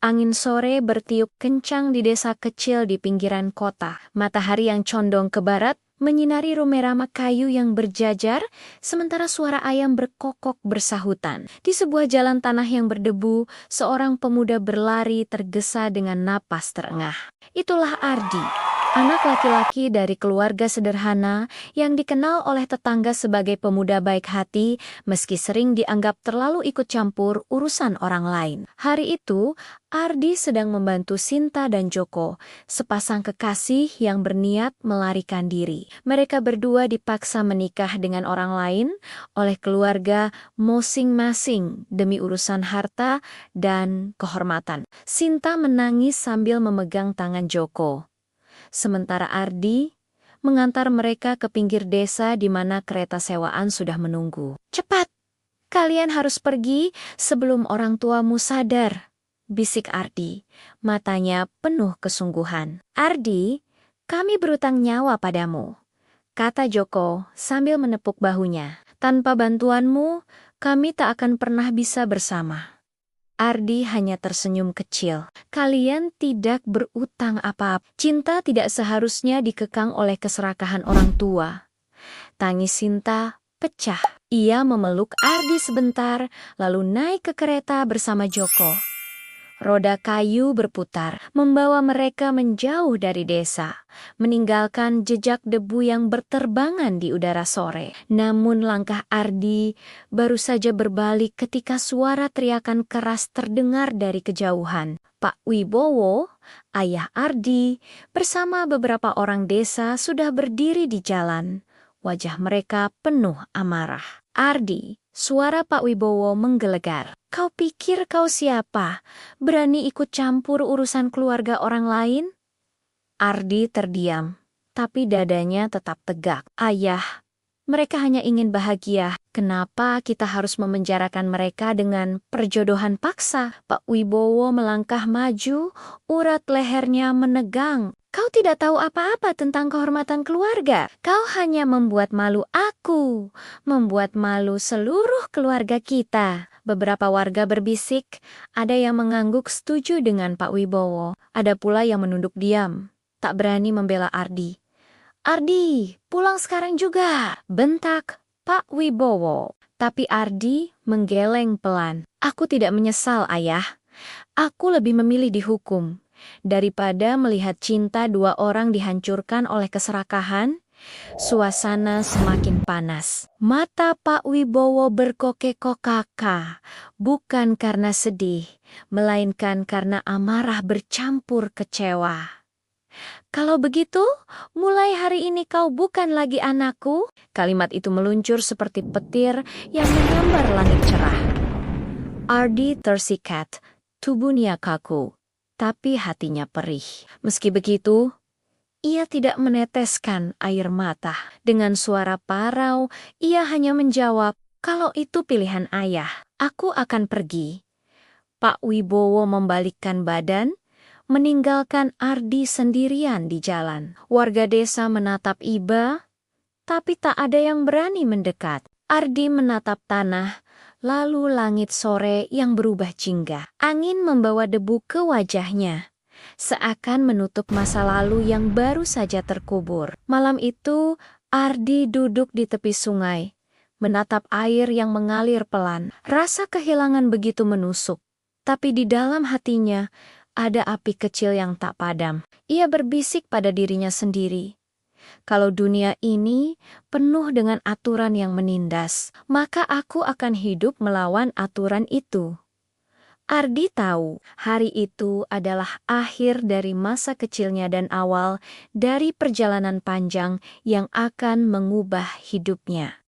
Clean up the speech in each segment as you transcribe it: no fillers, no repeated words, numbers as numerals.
Angin sore bertiup kencang di desa kecil di pinggiran kota. Matahari yang condong ke barat menyinari rumah kayu yang berjajar, sementara suara ayam berkokok bersahutan. Di sebuah jalan tanah yang berdebu, seorang pemuda berlari tergesa dengan napas terengah. Itulah Ardi, anak laki-laki dari keluarga sederhana yang dikenal oleh tetangga sebagai pemuda baik hati, meski sering dianggap terlalu ikut campur urusan orang lain. Hari itu, Ardi sedang membantu Sinta dan Joko, sepasang kekasih yang berniat melarikan diri. Mereka berdua dipaksa menikah dengan orang lain oleh keluarga masing-masing demi urusan harta dan kehormatan. Sinta menangis sambil memegang tangan Joko. Sementara Ardi mengantar mereka ke pinggir desa di mana kereta sewaan sudah menunggu. "Cepat, kalian harus pergi sebelum orang tuamu sadar," bisik Ardi, matanya penuh kesungguhan. "Ardi, kami berutang nyawa padamu," kata Joko sambil menepuk bahunya. "Tanpa bantuanmu, kami tak akan pernah bisa bersama." Ardi hanya tersenyum kecil. "Kalian tidak berutang apa-apa. Cinta tidak seharusnya dikekang oleh keserakahan orang tua." Tangis Sinta pecah. Ia memeluk Ardi sebentar, lalu naik ke kereta bersama Joko. Roda kayu berputar, membawa mereka menjauh dari desa, meninggalkan jejak debu yang berterbangan di udara sore. Namun langkah Ardi baru saja berbalik ketika suara teriakan keras terdengar dari kejauhan. Pak Wibowo, ayah Ardi, bersama beberapa orang desa sudah berdiri di jalan. Wajah mereka penuh amarah. "Ardi," suara Pak Wibowo menggelegar. "Kau pikir kau siapa? Berani ikut campur urusan keluarga orang lain?" Ardi terdiam, tapi dadanya tetap tegak. "Ayah, mereka hanya ingin bahagia. Kenapa kita harus memenjarakan mereka dengan perjodohan paksa?" Pak Wibowo melangkah maju, urat lehernya menegang. "Kau tidak tahu apa-apa tentang kehormatan keluarga. Kau hanya membuat malu aku, membuat malu seluruh keluarga kita." Beberapa warga berbisik, ada yang mengangguk setuju dengan Pak Wibowo. Ada pula yang menunduk diam, tak berani membela Ardi. "Ardi, pulang sekarang juga," bentak Pak Wibowo. Tapi Ardi menggeleng pelan. "Aku tidak menyesal, Ayah. Aku lebih memilih dihukum daripada melihat cinta dua orang dihancurkan oleh keserakahan." Suasana semakin panas. Mata Pak Wibowo berkokek-kokaka, bukan karena sedih, melainkan karena amarah bercampur kecewa. "Kalau begitu, mulai hari ini kau bukan lagi anakku." Kalimat itu meluncur seperti petir yang menyambar langit cerah. Ardi tersikat, tubuhnya kaku, tapi hatinya perih. Meski begitu, ia tidak meneteskan air mata. Dengan suara parau, ia hanya menjawab, "Kalau itu pilihan ayah, aku akan pergi." Pak Wibowo membalikkan badan, meninggalkan Ardi sendirian di jalan. Warga desa menatap iba, tapi tak ada yang berani mendekat. Ardi menatap tanah, lalu langit sore yang berubah jingga. Angin membawa debu ke wajahnya, seakan menutup masa lalu yang baru saja terkubur. Malam itu, Ardi duduk di tepi sungai, menatap air yang mengalir pelan. Rasa kehilangan begitu menusuk, tapi di dalam hatinya ada api kecil yang tak padam. Ia berbisik pada dirinya sendiri, "Kalau dunia ini penuh dengan aturan yang menindas, maka aku akan hidup melawan aturan itu." Ardi tahu hari itu adalah akhir dari masa kecilnya dan awal dari perjalanan panjang yang akan mengubah hidupnya.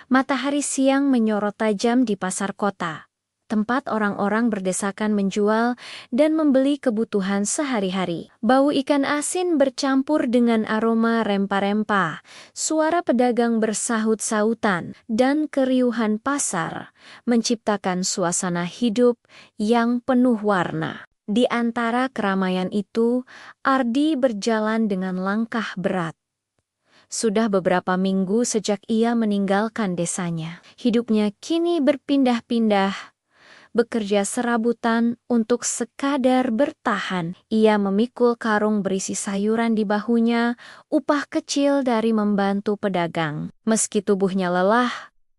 Matahari siang menyorot tajam di pasar kota, tempat orang-orang berdesakan menjual dan membeli kebutuhan sehari-hari. Bau ikan asin bercampur dengan aroma rempah-rempah, suara pedagang bersahut-sahutan, dan keriuhan pasar menciptakan suasana hidup yang penuh warna. Di antara keramaian itu, Ardi berjalan dengan langkah berat. Sudah beberapa minggu sejak ia meninggalkan desanya. Hidupnya kini berpindah-pindah, bekerja serabutan untuk sekadar bertahan. Ia memikul karung berisi sayuran di bahunya, upah kecil dari membantu pedagang. Meski tubuhnya lelah,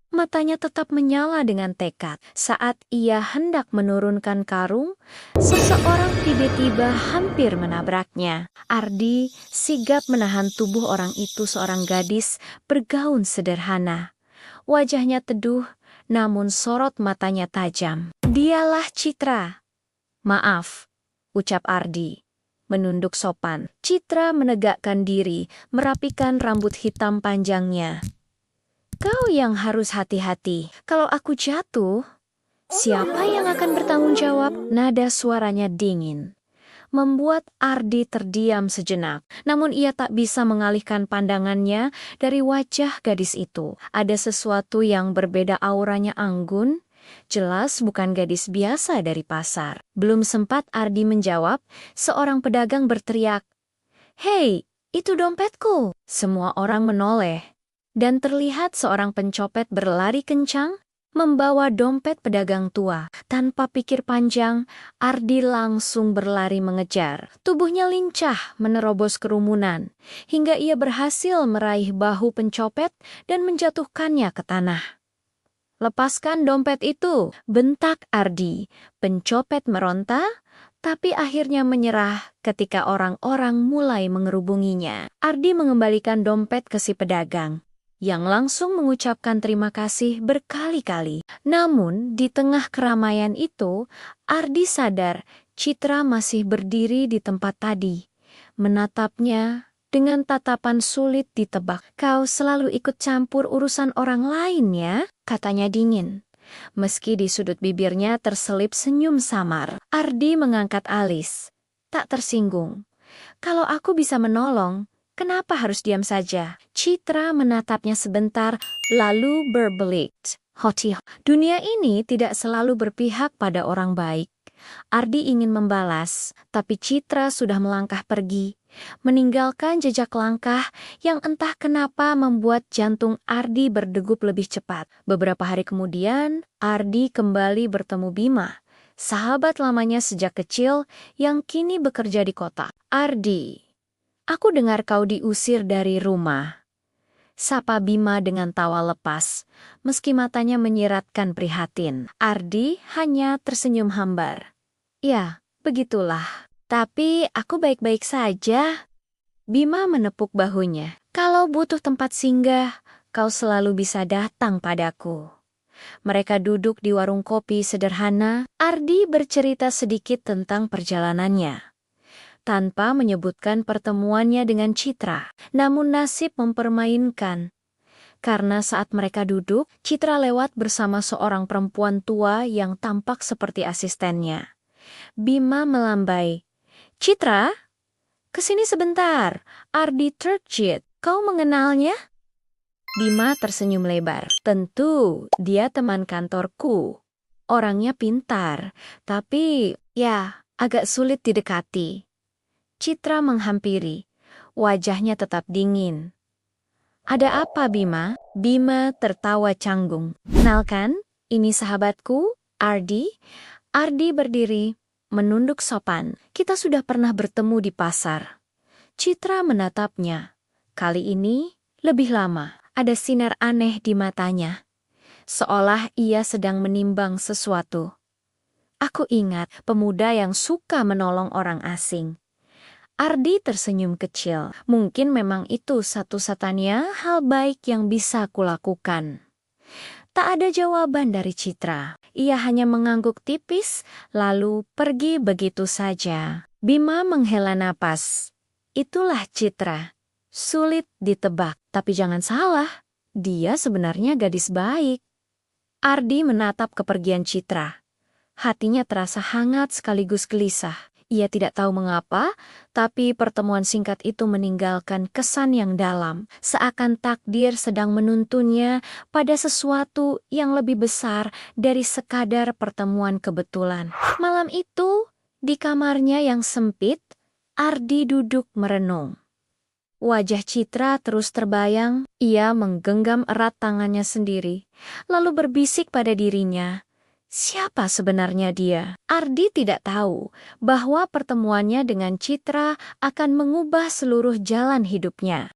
matanya tetap menyala dengan tekad. Saat ia hendak menurunkan karung, seseorang tiba-tiba hampir menabraknya. Ardi sigap menahan tubuh orang itu, seorang gadis bergaun sederhana. Wajahnya teduh, namun sorot matanya tajam. "Dialah Citra." "Maaf," ucap Ardi, menunduk sopan. Citra menegakkan diri, merapikan rambut hitam panjangnya. "Kau yang harus hati-hati. Kalau aku jatuh, siapa yang akan bertanggung jawab?" Nada suaranya dingin, membuat Ardi terdiam sejenak. Namun ia tak bisa mengalihkan pandangannya dari wajah gadis itu. Ada sesuatu yang berbeda, auranya anggun. Jelas bukan gadis biasa dari pasar. Belum sempat Ardi menjawab, seorang pedagang berteriak, "Hei, itu dompetku!" Semua orang menoleh, dan terlihat seorang pencopet berlari kencang, membawa dompet pedagang tua. Tanpa pikir panjang, Ardi langsung berlari mengejar. Tubuhnya lincah menerobos kerumunan, hingga ia berhasil meraih bahu pencopet dan menjatuhkannya ke tanah. "Lepaskan dompet itu!" bentak Ardi. Pencopet meronta, tapi akhirnya menyerah ketika orang-orang mulai mengerubunginya. Ardi mengembalikan dompet ke si pedagang, yang langsung mengucapkan terima kasih berkali-kali. Namun, di tengah keramaian itu, Ardi sadar Citra masih berdiri di tempat tadi, menatapnya dengan tatapan sulit ditebak. "Kau selalu ikut campur urusan orang lain ya?" katanya dingin. Meski di sudut bibirnya terselip senyum samar. Ardi mengangkat alis, tak tersinggung. "Kalau aku bisa menolong, kenapa harus diam saja?" Citra menatapnya sebentar, lalu berbelit. "Hoti, dunia ini tidak selalu berpihak pada orang baik." Ardi ingin membalas, tapi Citra sudah melangkah pergi, meninggalkan jejak langkah yang entah kenapa membuat jantung Ardi berdegup lebih cepat. Beberapa hari kemudian, Ardi kembali bertemu Bima, sahabat lamanya sejak kecil yang kini bekerja di kota. "Ardi, aku dengar kau diusir dari rumah," sapa Bima dengan tawa lepas, meski matanya menyiratkan prihatin. Ardi hanya tersenyum hambar. "Ya, begitulah. Tapi aku baik-baik saja." Bima menepuk bahunya. "Kalau butuh tempat singgah, kau selalu bisa datang padaku." Mereka duduk di warung kopi sederhana. Ardi bercerita sedikit tentang perjalanannya, tanpa menyebutkan pertemuannya dengan Citra. Namun nasib mempermainkan. Karena saat mereka duduk, Citra lewat bersama seorang perempuan tua yang tampak seperti asistennya. Bima melambai. "Citra, kesini sebentar. Ardi Turchit, kau mengenalnya?" Bima tersenyum lebar. "Tentu, dia teman kantorku. Orangnya pintar, tapi ya, agak sulit didekati." Citra menghampiri. Wajahnya tetap dingin. "Ada apa, Bima?" Bima tertawa canggung. "Kenalkan, ini sahabatku, Ardi." Ardi berdiri, menunduk sopan. "Kita sudah pernah bertemu di pasar." Citra menatapnya. Kali ini, lebih lama. Ada sinar aneh di matanya, seolah ia sedang menimbang sesuatu. "Aku ingat pemuda yang suka menolong orang asing." Ardi tersenyum kecil. "Mungkin memang itu satu-satunya hal baik yang bisa kulakukan." Tak ada jawaban dari Citra. Ia hanya mengangguk tipis, lalu pergi begitu saja. Bima menghela napas. Itulah Citra. Sulit ditebak, tapi jangan salah. dia sebenarnya gadis baik. Ardi menatap kepergian Citra. Hatinya terasa hangat sekaligus gelisah. Ia tidak tahu mengapa, tapi pertemuan singkat itu meninggalkan kesan yang dalam, seakan takdir sedang menuntunnya pada sesuatu yang lebih besar dari sekadar pertemuan kebetulan. Malam itu, di kamarnya yang sempit, Ardi duduk merenung. Wajah Citra terus terbayang, ia menggenggam erat tangannya sendiri, lalu berbisik pada dirinya, siapa sebenarnya dia? Ardi tidak tahu bahwa pertemuannya dengan Citra akan mengubah seluruh jalan hidupnya.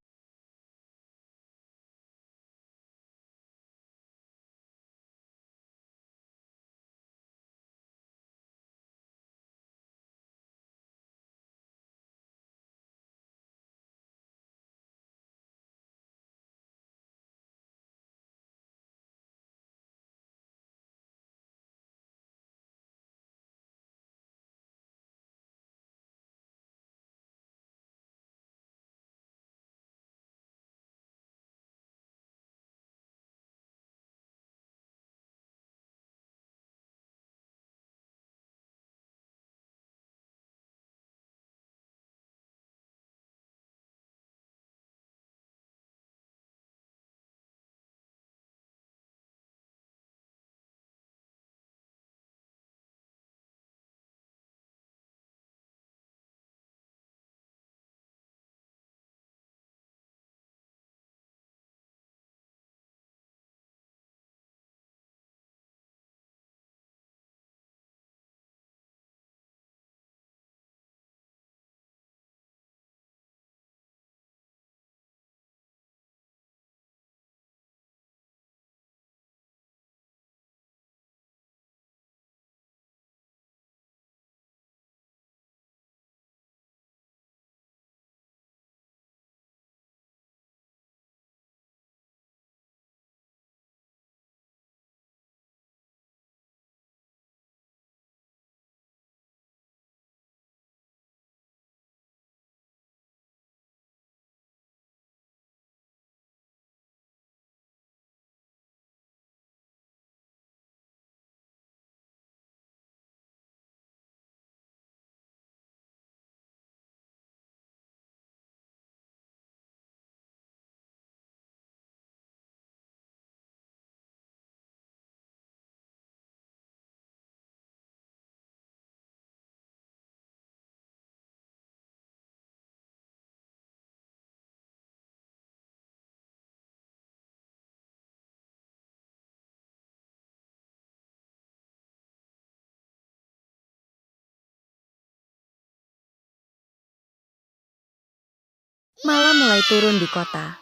Malam mulai turun di kota.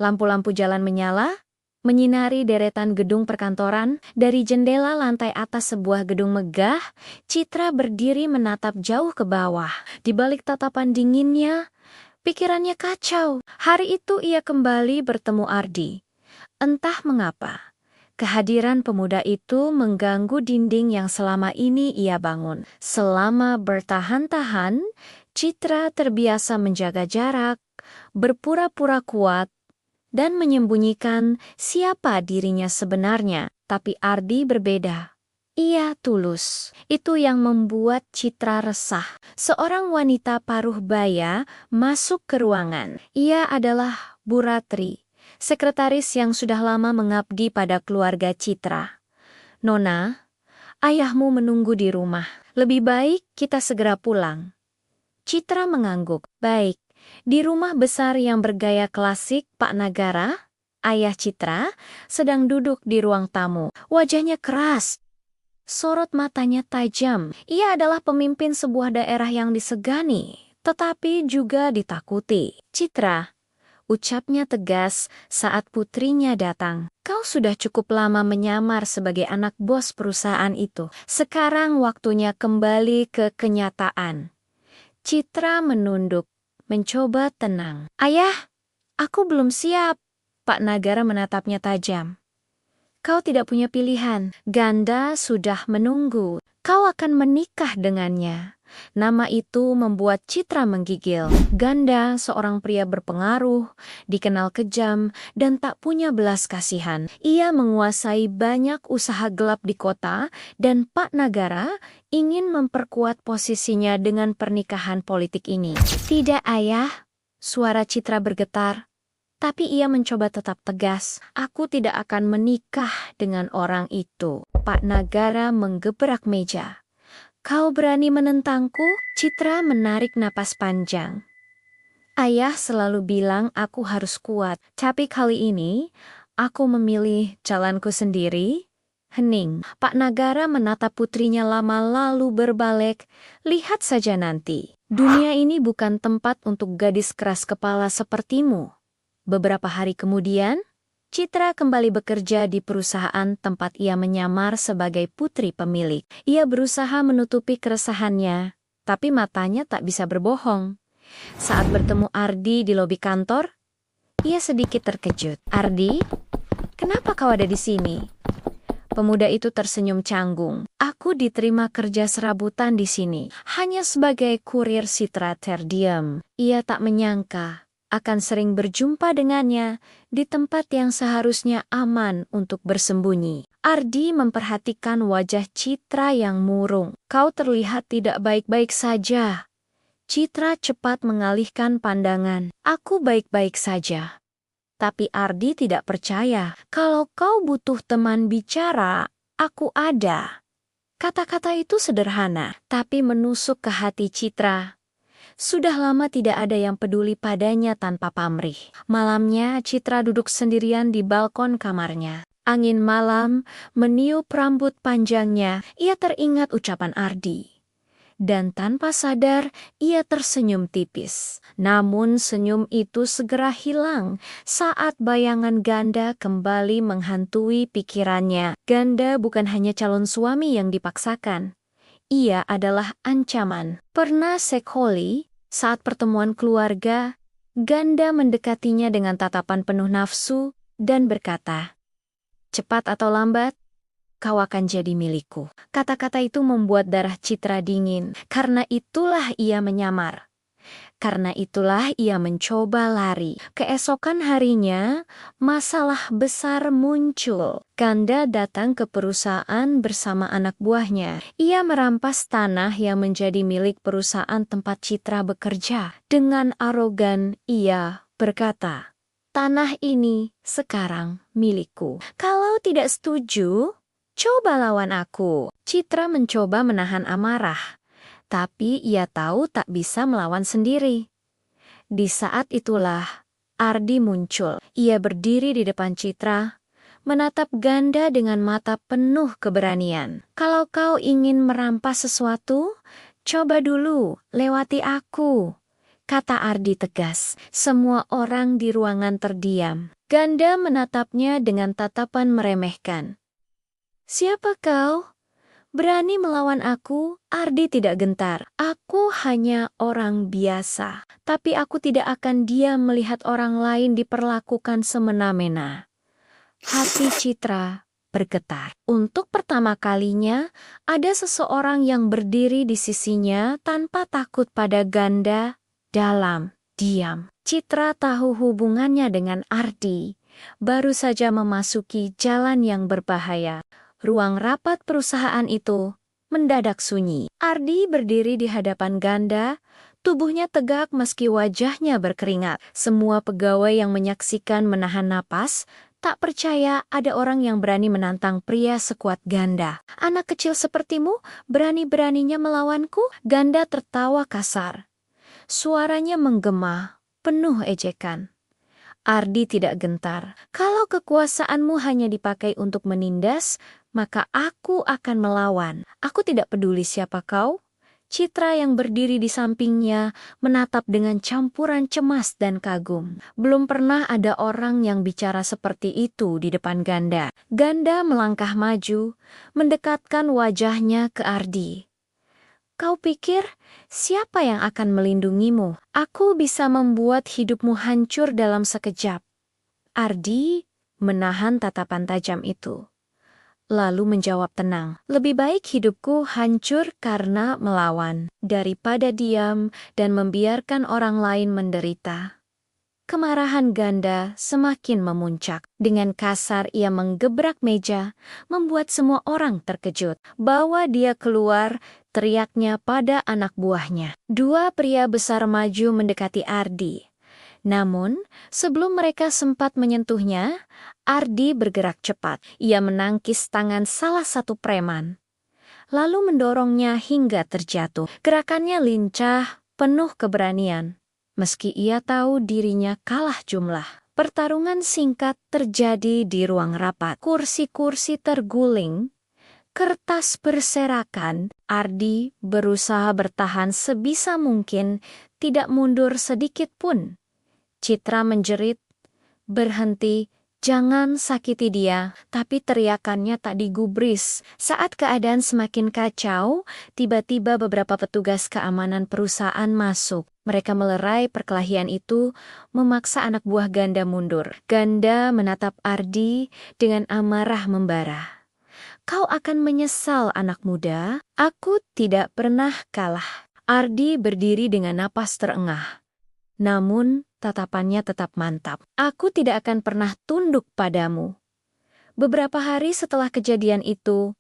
Lampu-lampu jalan menyala, menyinari deretan gedung perkantoran. Dari jendela lantai atas sebuah gedung megah, Citra berdiri menatap jauh ke bawah. Di balik tatapan dinginnya, pikirannya kacau. Hari itu ia kembali bertemu Ardi. Entah mengapa, kehadiran pemuda itu mengganggu dinding yang selama ini ia bangun. Selama bertahan-tahan, Citra terbiasa menjaga jarak, berpura-pura kuat, dan menyembunyikan siapa dirinya sebenarnya. Tapi Ardi berbeda. Ia tulus. Itu yang membuat Citra resah. Seorang wanita paruh baya masuk ke ruangan. Ia adalah Bu Ratri, sekretaris yang sudah lama mengabdi pada keluarga Citra. Nona, ayahmu menunggu di rumah. Lebih baik kita segera pulang. Citra mengangguk. Baik. Di rumah besar yang bergaya klasik, Pak Nagara, ayah Citra, sedang duduk di ruang tamu. Wajahnya keras. Sorot matanya tajam. Ia adalah pemimpin sebuah daerah yang disegani, tetapi juga ditakuti. Citra, ucapnya tegas saat putrinya datang. Kau sudah cukup lama menyamar sebagai anak bos perusahaan itu. Sekarang waktunya kembali ke kenyataan. Citra menunduk, mencoba tenang. Ayah, aku belum siap. Pak Nagara menatapnya tajam. Kau tidak punya pilihan. Ganda sudah menunggu. Kau akan menikah dengannya. Nama itu membuat Citra menggigil. Ganda, seorang pria berpengaruh, dikenal kejam, dan tak punya belas kasihan. Ia menguasai banyak usaha gelap di kota, dan Pak Nagara ingin memperkuat posisinya dengan pernikahan politik ini. Tidak, Ayah. Suara Citra bergetar. Tapi ia mencoba tetap tegas. Aku tidak akan menikah dengan orang itu. Pak Nagara menggebrak meja. Kau berani menentangku? Citra menarik napas panjang. Ayah selalu bilang aku harus kuat. Tapi kali ini, aku memilih jalanku sendiri. Hening. Pak Nagara menatap putrinya lama lalu berbalik. Lihat saja nanti. Dunia ini bukan tempat untuk gadis keras kepala sepertimu. Beberapa hari kemudian, Citra kembali bekerja di perusahaan tempat ia menyamar sebagai putri pemilik. Ia berusaha menutupi keresahannya, tapi matanya tak bisa berbohong. Saat bertemu Ardi di lobi kantor, ia sedikit terkejut. Ardi, kenapa kau ada di sini? Pemuda itu tersenyum canggung. Aku diterima kerja serabutan di sini, hanya sebagai kurir Citra terdiam. Ia tak menyangka akan sering berjumpa dengannya di tempat yang seharusnya aman untuk bersembunyi. Ardi memperhatikan wajah Citra yang murung. Kau terlihat tidak baik-baik saja. Citra cepat mengalihkan pandangan. Aku baik-baik saja. Tapi Ardi tidak percaya. Kalau kau butuh teman bicara, aku ada. Kata-kata itu sederhana, tapi menusuk ke hati Citra. Sudah lama tidak ada yang peduli padanya tanpa pamrih. Malamnya, Citra duduk sendirian di balkon kamarnya. Angin malam meniup rambut panjangnya. Ia teringat ucapan Ardi. Dan tanpa sadar, ia tersenyum tipis. Namun senyum itu segera hilang saat bayangan Ganda kembali menghantui pikirannya. Ganda bukan hanya calon suami yang dipaksakan. Ia adalah ancaman. Pernah Sekholi, saat pertemuan keluarga, Ganda mendekatinya dengan tatapan penuh nafsu dan berkata, "Cepat atau lambat, kau akan jadi milikku." Kata-kata itu membuat darah Citra dingin. Karena itulah ia menyamar. Karena itulah ia mencoba lari. Keesokan harinya, masalah besar muncul. Ganda datang ke perusahaan bersama anak buahnya. Ia merampas tanah yang menjadi milik perusahaan tempat Citra bekerja. Dengan arogan, ia berkata, "Tanah ini sekarang milikku. Kalau tidak setuju, coba lawan aku." Citra mencoba menahan amarah. Tapi ia tahu tak bisa melawan sendiri. Di saat itulah Ardi muncul. Ia berdiri di depan Citra, menatap Ganda dengan mata penuh keberanian. "Kalau kau ingin merampas sesuatu, coba dulu lewati aku," kata Ardi tegas. Semua orang di ruangan terdiam. Ganda menatapnya dengan tatapan meremehkan. "Siapa kau? Berani melawan aku?" Ardi tidak gentar. "Aku hanya orang biasa, tapi aku tidak akan diam melihat orang lain diperlakukan semena-mena." Hati Citra bergetar. Untuk pertama kalinya, ada seseorang yang berdiri di sisinya tanpa takut pada Ganda dalam diam. Citra tahu hubungannya dengan Ardi baru saja memasuki jalan yang berbahaya. Ruang rapat perusahaan itu mendadak sunyi. Ardi berdiri di hadapan Ganda, tubuhnya tegak meski wajahnya berkeringat. Semua pegawai yang menyaksikan menahan napas, tak percaya ada orang yang berani menantang pria sekuat Ganda. "Anak kecil sepertimu berani-beraninya melawanku?" Ganda tertawa kasar. Suaranya menggema, penuh ejekan. Ardi tidak gentar. "Kalau kekuasaanmu hanya dipakai untuk menindas, maka aku akan melawan. Aku tidak peduli siapa kau." Citra yang berdiri di sampingnya menatap dengan campuran cemas dan kagum. Belum pernah ada orang yang bicara seperti itu di depan Ganda. Ganda melangkah maju, mendekatkan wajahnya ke Ardi. "Kau pikir siapa yang akan melindungimu? Aku bisa membuat hidupmu hancur dalam sekejap." Ardi menahan tatapan tajam itu. lalu menjawab tenang. Lebih baik hidupku hancur karena melawan, daripada diam dan membiarkan orang lain menderita. Kemarahan ganda semakin memuncak. Dengan kasar ia menggebrak meja, membuat semua orang terkejut. Bawa dia keluar, teriaknya pada anak buahnya. Dua pria besar maju mendekati Ardi. Namun, sebelum mereka sempat menyentuhnya, Ardi bergerak cepat. Ia menangkis tangan salah satu preman, lalu mendorongnya hingga terjatuh. Gerakannya lincah, penuh keberanian. Meski ia tahu dirinya kalah jumlah. Pertarungan singkat terjadi di ruang rapat. Kursi-kursi terguling, kertas berserakan. Ardi berusaha bertahan sebisa mungkin, tidak mundur sedikit pun. Citra menjerit, "Berhenti, jangan sakiti dia." Tapi teriakannya tak digubris. Saat keadaan semakin kacau, tiba-tiba beberapa petugas keamanan perusahaan masuk. Mereka melerai perkelahian itu, memaksa anak buah ganda mundur. Ganda menatap Ardi dengan amarah membara. "Kau akan menyesal, anak muda. Aku tidak pernah kalah." Ardi berdiri dengan napas terengah. Namun, tatapannya tetap mantap. "Aku tidak akan pernah tunduk padamu." Beberapa hari setelah kejadian itu,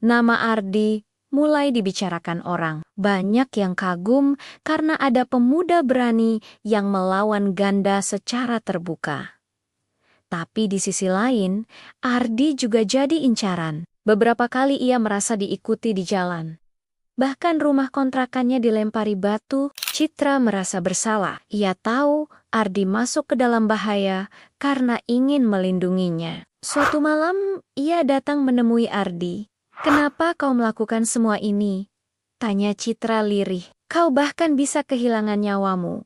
nama Ardi mulai dibicarakan orang. Banyak yang kagum karena ada pemuda berani yang melawan ganda secara terbuka. Tapi di sisi lain, Ardi juga jadi incaran. Beberapa kali ia merasa diikuti di jalan. Bahkan rumah kontrakannya dilempari batu. Citra merasa bersalah. Ia tahu Ardi masuk ke dalam bahaya karena ingin melindunginya. Suatu malam, ia datang menemui Ardi. "Kenapa kau melakukan semua ini?" tanya Citra lirih. "Kau bahkan bisa kehilangan nyawamu."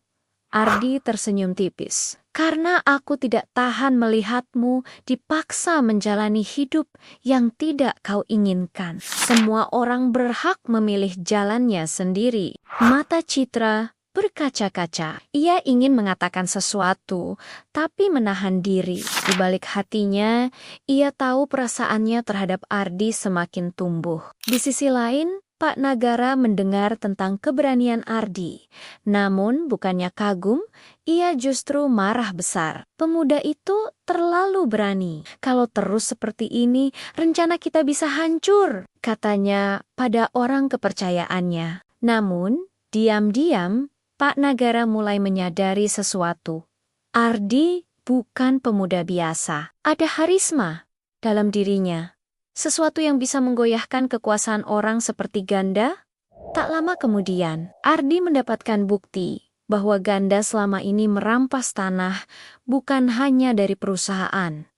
Ardi tersenyum tipis. "Karena aku tidak tahan melihatmu dipaksa menjalani hidup yang tidak kau inginkan. Semua orang berhak memilih jalannya sendiri." Mata Citra berkaca-kaca. Ia ingin mengatakan sesuatu, tapi menahan diri. Di balik hatinya, ia tahu perasaannya terhadap Ardi semakin tumbuh. Di sisi lain, Pak Nagara mendengar tentang keberanian Ardi. Namun, bukannya kagum, ia justru marah besar. "Pemuda itu terlalu berani. Kalau terus seperti ini, rencana kita bisa hancur," katanya pada orang kepercayaannya. Namun, diam-diam, Pak Nagara mulai menyadari sesuatu. Ardi bukan pemuda biasa. Ada harisma dalam dirinya. Sesuatu yang bisa menggoyahkan kekuasaan orang seperti ganda. Tak lama kemudian, Ardi mendapatkan bukti bahwa ganda selama ini merampas tanah bukan hanya dari perusahaan,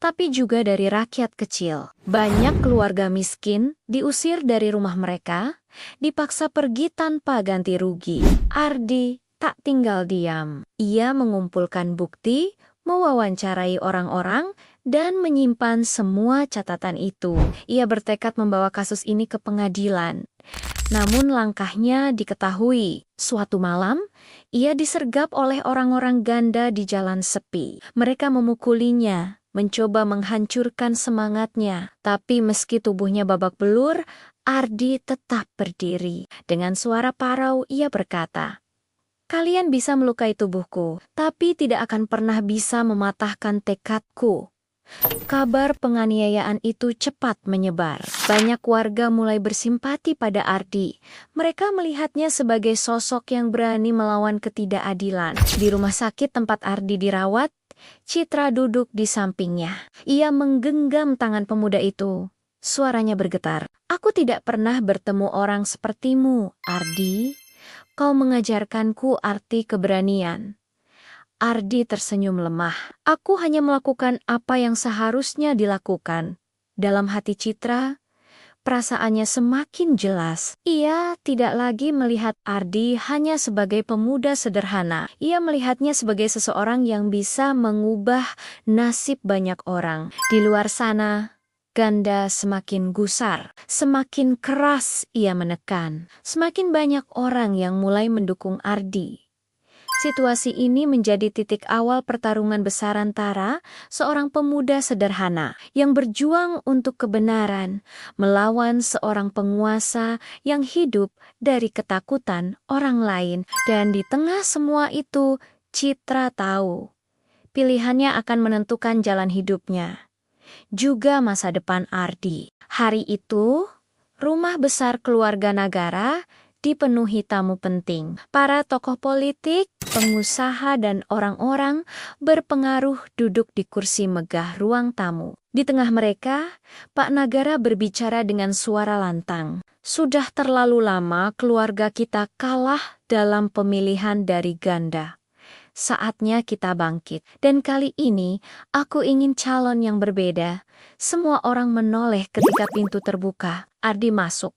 tapi juga dari rakyat kecil. Banyak keluarga miskin diusir dari rumah mereka, dipaksa pergi tanpa ganti rugi. Ardi tak tinggal diam. Ia mengumpulkan bukti, mewawancarai orang-orang, dan menyimpan semua catatan itu. Ia bertekad membawa kasus ini ke pengadilan. Namun langkahnya diketahui. Suatu malam, ia disergap oleh orang-orang ganda di jalan sepi. Mereka memukulinya, mencoba menghancurkan semangatnya. Tapi meski tubuhnya babak belur, Ardi tetap berdiri. Dengan suara parau ia berkata, "Kalian bisa melukai tubuhku, tapi tidak akan pernah bisa mematahkan tekadku." Kabar penganiayaan itu cepat menyebar. Banyak warga mulai bersimpati pada Ardi. Mereka melihatnya sebagai sosok yang berani melawan ketidakadilan. Di rumah sakit tempat Ardi dirawat, Citra duduk di sampingnya. Ia menggenggam tangan pemuda itu. Suaranya bergetar. "Aku tidak pernah bertemu orang sepertimu, Ardi. Kau mengajarkanku arti keberanian." Ardi tersenyum lemah. "Aku hanya melakukan apa yang seharusnya dilakukan." Dalam hati Citra, perasaannya semakin jelas. Ia tidak lagi melihat Ardi hanya sebagai pemuda sederhana. Ia melihatnya sebagai seseorang yang bisa mengubah nasib banyak orang. Di luar sana, ganda semakin gusar, semakin keras ia menekan. Semakin banyak orang yang mulai mendukung Ardi. Situasi ini menjadi titik awal pertarungan besar antara seorang pemuda sederhana yang berjuang untuk kebenaran melawan seorang penguasa yang hidup dari ketakutan orang lain. Dan di tengah semua itu, Citra tahu pilihannya akan menentukan jalan hidupnya, juga masa depan Ardi. Hari itu, rumah besar keluarga Nagara dipenuhi tamu penting. Para tokoh politik, pengusaha, dan orang-orang berpengaruh duduk di kursi megah ruang tamu. Di tengah mereka, Pak Nagara berbicara dengan suara lantang. Sudah terlalu lama keluarga kita kalah dalam pemilihan dari ganda. Saatnya kita bangkit. Dan kali ini, aku ingin calon yang berbeda. Semua orang menoleh ketika pintu terbuka. Ardi masuk.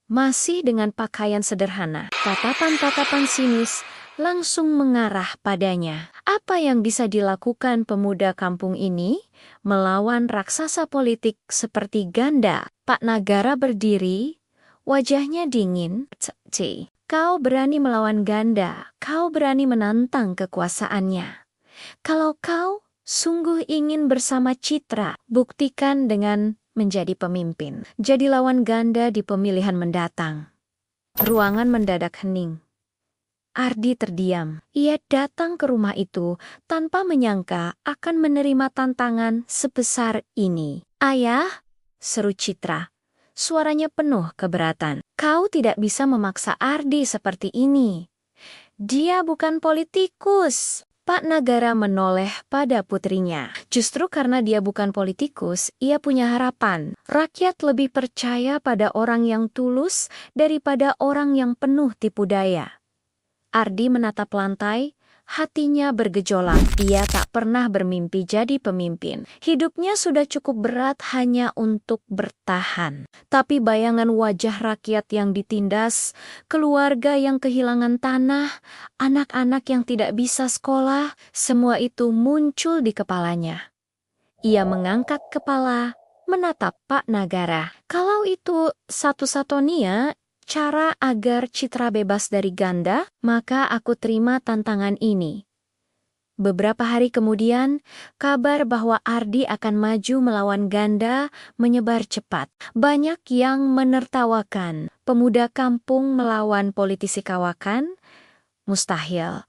Masih dengan pakaian sederhana, tatapan-tatapan sinis langsung mengarah padanya. Apa yang bisa dilakukan pemuda kampung ini melawan raksasa politik seperti ganda? Pak Nagara berdiri, wajahnya dingin. Kau berani melawan ganda, kau berani menantang kekuasaannya. Kalau kau sungguh ingin bersama Citra, buktikan dengan menjadi pemimpin. Jadi lawan ganda di pemilihan mendatang. Ruangan mendadak hening. Ardi terdiam. Ia datang ke rumah itu tanpa menyangka akan menerima tantangan sebesar ini. Ayah, seru Citra. Suaranya penuh keberatan. Kau tidak bisa memaksa Ardi seperti ini. Dia bukan politikus. Pak Nagara menoleh pada putrinya. Justru karena dia bukan politikus, ia punya harapan. Rakyat lebih percaya pada orang yang tulus daripada orang yang penuh tipu daya. Ardi menatap lantai, hatinya bergejolak. Ia tak pernah bermimpi jadi pemimpin. Hidupnya sudah cukup berat hanya untuk bertahan. Tapi bayangan wajah rakyat yang ditindas, keluarga yang kehilangan tanah, anak-anak yang tidak bisa sekolah, semua itu muncul di kepalanya. Ia mengangkat kepala, menatap Pak Nagara. Kalau itu satu-satunya cara agar Citra bebas dari ganda, maka aku terima tantangan ini. Beberapa hari kemudian, kabar bahwa Ardi akan maju melawan ganda menyebar cepat. Banyak yang menertawakan. Pemuda kampung melawan politisi kawakan? Mustahil.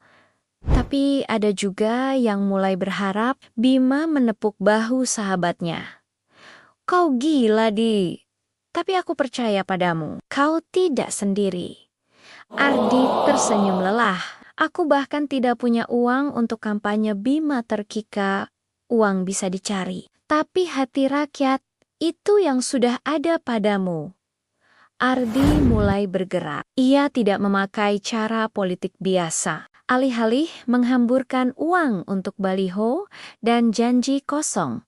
Tapi ada juga yang mulai berharap. Bima menepuk bahu sahabatnya. Kau gila, Di. Tapi aku percaya padamu, kau tidak sendiri. Ardi tersenyum lelah. Aku bahkan tidak punya uang untuk kampanye Bima terkika. Uang bisa dicari. Tapi hati rakyat, itu yang sudah ada padamu. Ardi mulai bergerak. Ia tidak memakai cara politik biasa. Alih-alih menghamburkan uang untuk baliho dan janji kosong,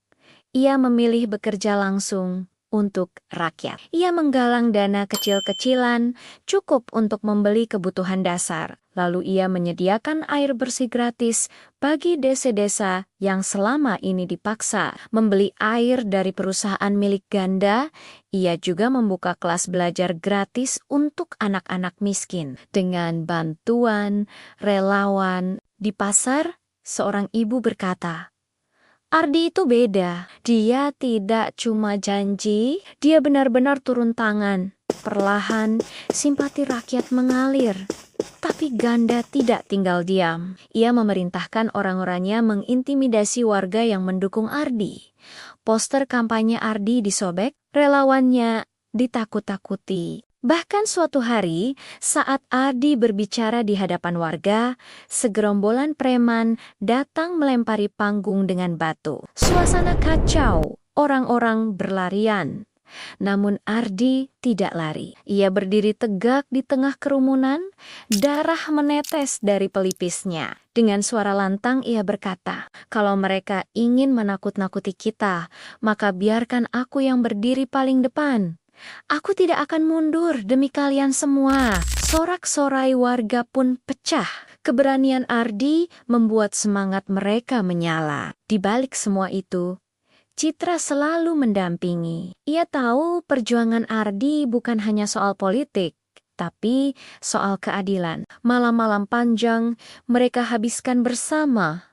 ia memilih bekerja langsung untuk rakyat. Ia menggalang dana kecil-kecilan, cukup untuk membeli kebutuhan dasar. Lalu ia menyediakan air bersih gratis bagi desa-desa yang selama ini dipaksa membeli air dari perusahaan milik ganda. Ia juga membuka kelas belajar gratis untuk anak-anak miskin. Dengan bantuan relawan di pasar, seorang ibu berkata, Ardi itu beda. Dia tidak cuma janji, dia benar-benar turun tangan. Perlahan, simpati rakyat mengalir. Tapi ganda tidak tinggal diam. Ia memerintahkan orang-orangnya mengintimidasi warga yang mendukung Ardi. Poster kampanye Ardi disobek, relawannya ditakut-takuti. Bahkan suatu hari, saat Ardi berbicara di hadapan warga, segerombolan preman datang melempari panggung dengan batu. Suasana kacau, orang-orang berlarian. Namun Ardi tidak lari. Ia berdiri tegak di tengah kerumunan, darah menetes dari pelipisnya. Dengan suara lantang ia berkata, kalau mereka ingin menakut-nakuti kita, maka biarkan aku yang berdiri paling depan. Aku tidak akan mundur demi kalian semua. Sorak-sorai warga pun pecah. Keberanian Ardi membuat semangat mereka menyala. Di balik semua itu, Citra selalu mendampingi. Ia tahu perjuangan Ardi bukan hanya soal politik, tapi soal keadilan. Malam-malam panjang mereka habiskan bersama,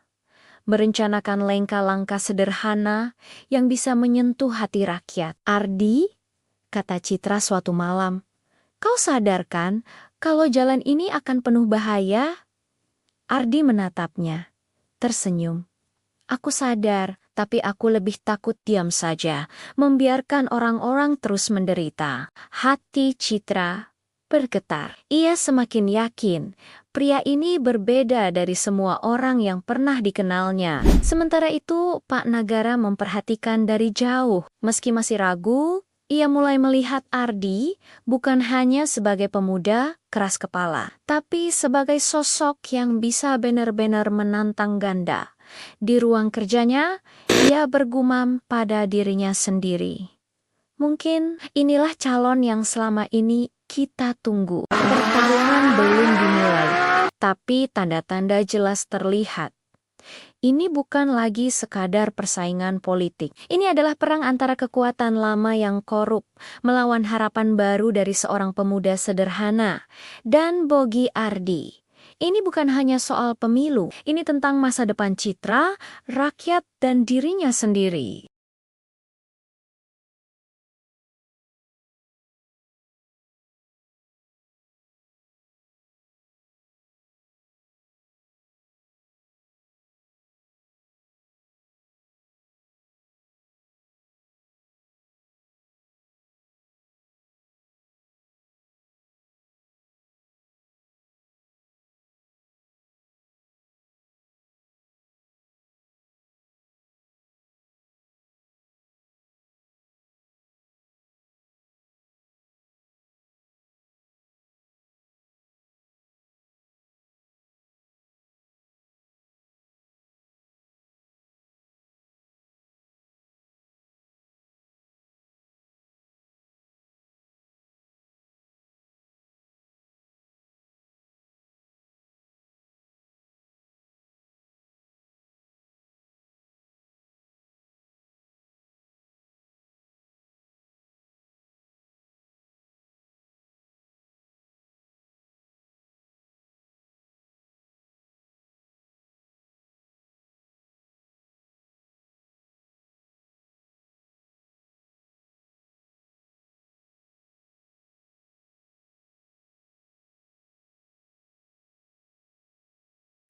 merencanakan langkah-langkah sederhana yang bisa menyentuh hati rakyat. "Ardi," kata Citra suatu malam, "kau sadar kan kalau jalan ini akan penuh bahaya?" Ardi menatapnya, tersenyum. "Aku sadar, tapi aku lebih takut diam saja, membiarkan orang-orang terus menderita." Hati Citra bergetar. Ia semakin yakin pria ini berbeda dari semua orang yang pernah dikenalnya. Sementara itu, Pak Nagara memperhatikan dari jauh. Meski masih ragu, ia mulai melihat Ardi bukan hanya sebagai pemuda keras kepala, tapi sebagai sosok yang bisa benar-benar menantang ganda. Di ruang kerjanya, ia bergumam pada dirinya sendiri. Mungkin inilah calon yang selama ini kita tunggu. Pertarungan belum dimulai, tapi tanda-tanda jelas terlihat. Ini bukan lagi sekadar persaingan politik. Ini adalah perang antara kekuatan lama yang korup melawan harapan baru dari seorang pemuda sederhana. Dan Bogi Ardi, ini bukan hanya soal pemilu, ini tentang masa depan Citra, rakyat, dan dirinya sendiri.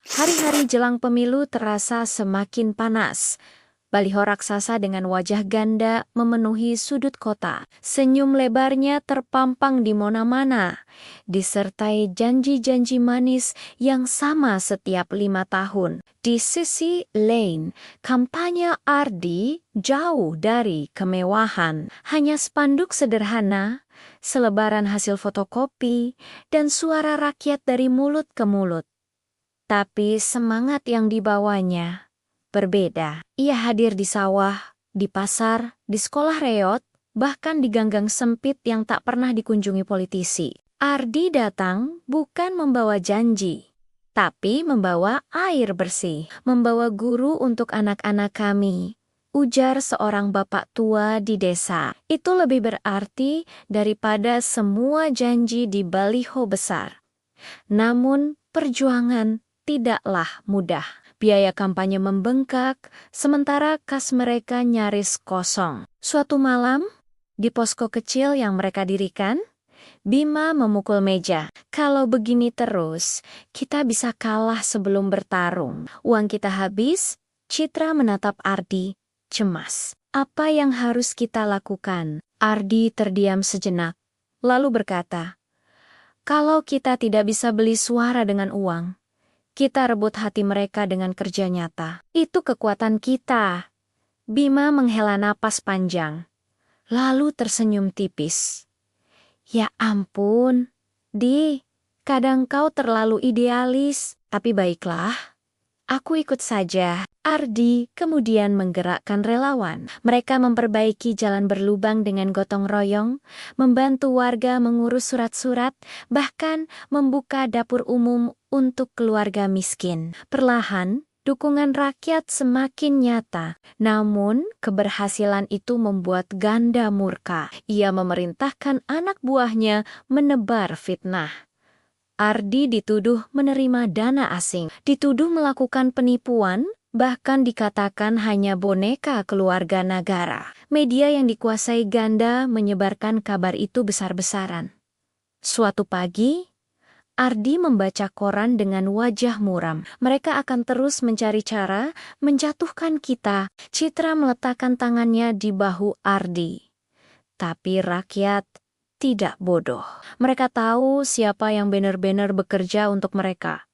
Hari-hari jelang pemilu terasa semakin panas. Baliho raksasa dengan wajah ganda memenuhi sudut kota. Senyum lebarnya terpampang di mana-mana, disertai janji-janji manis yang sama setiap 5 tahun. Di sisi lain, kampanye Ardi jauh dari kemewahan. Hanya spanduk sederhana, selebaran hasil fotokopi, dan suara rakyat dari mulut ke mulut. Tapi semangat yang dibawanya berbeda. Ia hadir di sawah, di pasar, di sekolah reot, bahkan di ganggang sempit yang tak pernah dikunjungi politisi. Ardi datang bukan membawa janji, tapi membawa air bersih, membawa guru untuk anak-anak kami, ujar seorang bapak tua di desa. Itu lebih berarti daripada semua janji di baliho besar. Namun, perjuangan tidaklah mudah. Biaya kampanye membengkak, sementara kas mereka nyaris kosong. Suatu malam, di posko kecil yang mereka dirikan, Bima memukul meja. "Kalau begini terus, kita bisa kalah sebelum bertarung. Uang kita habis." Citra menatap Ardi, cemas. "Apa yang harus kita lakukan?" Ardi terdiam sejenak, lalu berkata, "Kalau kita tidak bisa beli suara dengan uang, kita rebut hati mereka dengan kerja nyata. Itu kekuatan kita." Bima menghela napas panjang, lalu tersenyum tipis. "Ya ampun, Di, kadang kau terlalu idealis, tapi baiklah. Aku ikut saja." Ardi kemudian menggerakkan relawan. Mereka memperbaiki jalan berlubang dengan gotong royong, membantu warga mengurus surat-surat, bahkan membuka dapur umum untuk keluarga miskin. Perlahan, dukungan rakyat semakin nyata. Namun, keberhasilan itu membuat Ganda murka. Ia memerintahkan anak buahnya menebar fitnah. Ardi dituduh menerima dana asing, dituduh melakukan penipuan, bahkan dikatakan hanya boneka keluarga negara. Media yang dikuasai Ganda menyebarkan kabar itu besar-besaran. Suatu pagi, Ardi membaca koran dengan wajah muram. Mereka akan terus mencari cara menjatuhkan kita. Citra meletakkan tangannya di bahu Ardi. Tapi rakyat tidak bodoh. Mereka tahu siapa yang benar-benar bekerja untuk mereka.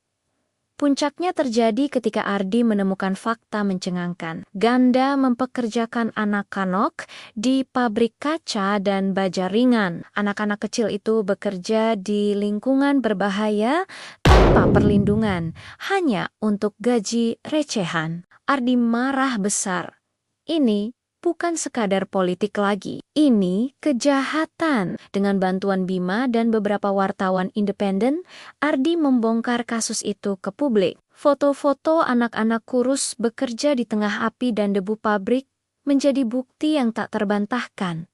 Puncaknya terjadi ketika Ardi menemukan fakta mencengangkan. Ganda mempekerjakan anak-anak di pabrik kaca dan baja ringan. Anak-anak kecil itu bekerja di lingkungan berbahaya tanpa perlindungan, hanya untuk gaji recehan. Ardi marah besar. Ini bukan sekadar politik lagi. Ini kejahatan. Dengan bantuan Bima dan beberapa wartawan independen, Ardi membongkar kasus itu ke publik. Foto-foto anak-anak kurus bekerja di tengah api dan debu pabrik menjadi bukti yang tak terbantahkan.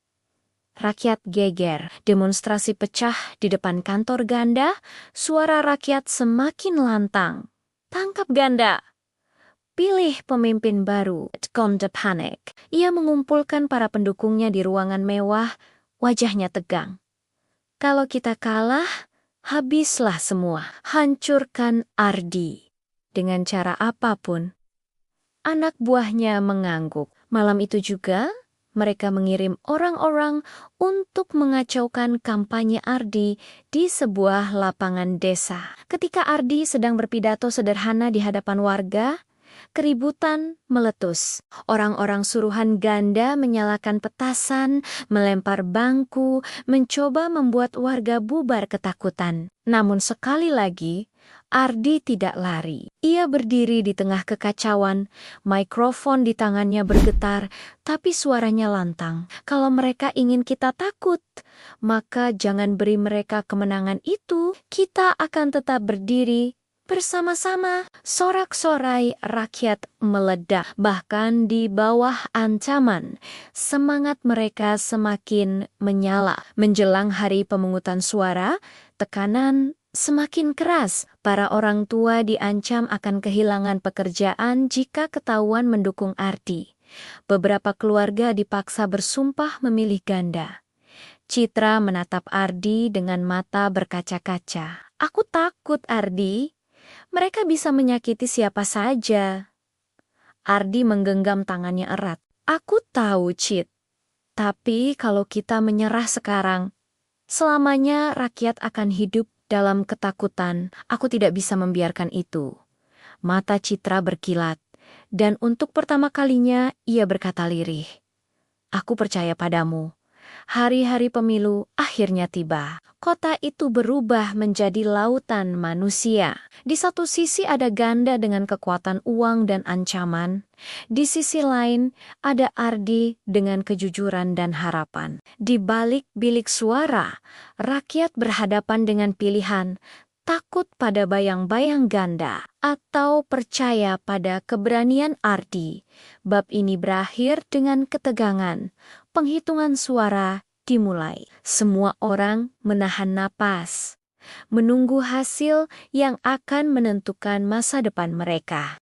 Rakyat geger, demonstrasi pecah di depan kantor Ganda, suara rakyat semakin lantang. Tangkap Ganda! Pilih pemimpin baru, Ganda panik. Ia mengumpulkan para pendukungnya di ruangan mewah, wajahnya tegang. Kalau kita kalah, habislah semua. Hancurkan Ardi. Dengan cara apapun. Anak buahnya mengangguk. Malam itu juga, mereka mengirim orang-orang untuk mengacaukan kampanye Ardi di sebuah lapangan desa. Ketika Ardi sedang berpidato sederhana di hadapan warga, keributan meletus. Orang-orang suruhan Ganda menyalakan petasan, melempar bangku, mencoba membuat warga bubar ketakutan. Namun sekali lagi, Ardi tidak lari. Ia berdiri di tengah kekacauan, mikrofon di tangannya bergetar, tapi suaranya lantang. Kalau mereka ingin kita takut, maka jangan beri mereka kemenangan itu. Kita akan tetap berdiri bersama-sama. Sorak-sorai rakyat meledak. Bahkan di bawah ancaman, semangat mereka semakin menyala. Menjelang hari pemungutan suara, tekanan semakin keras. Para orang tua diancam akan kehilangan pekerjaan jika ketahuan mendukung Ardi. Beberapa keluarga dipaksa bersumpah memilih Ganda. Citra menatap Ardi dengan mata berkaca-kaca. Aku takut, Ardi. Mereka bisa menyakiti siapa saja. Ardi menggenggam tangannya erat. Aku tahu, Cit. Tapi kalau kita menyerah sekarang, selamanya rakyat akan hidup dalam ketakutan. Aku tidak bisa membiarkan itu. Mata Citra berkilat, dan untuk pertama kalinya ia berkata lirih. Aku percaya padamu. Hari-hari pemilu akhirnya tiba. Kota itu berubah menjadi lautan manusia. Di satu sisi ada Ganda dengan kekuatan uang dan ancaman. Di sisi lain ada Ardi dengan kejujuran dan harapan. Di balik bilik suara, rakyat berhadapan dengan pilihan takut pada bayang-bayang Ganda atau percaya pada keberanian Ardi. Bab ini berakhir dengan ketegangan. Penghitungan suara dimulai. Semua orang menahan napas, menunggu hasil yang akan menentukan masa depan mereka.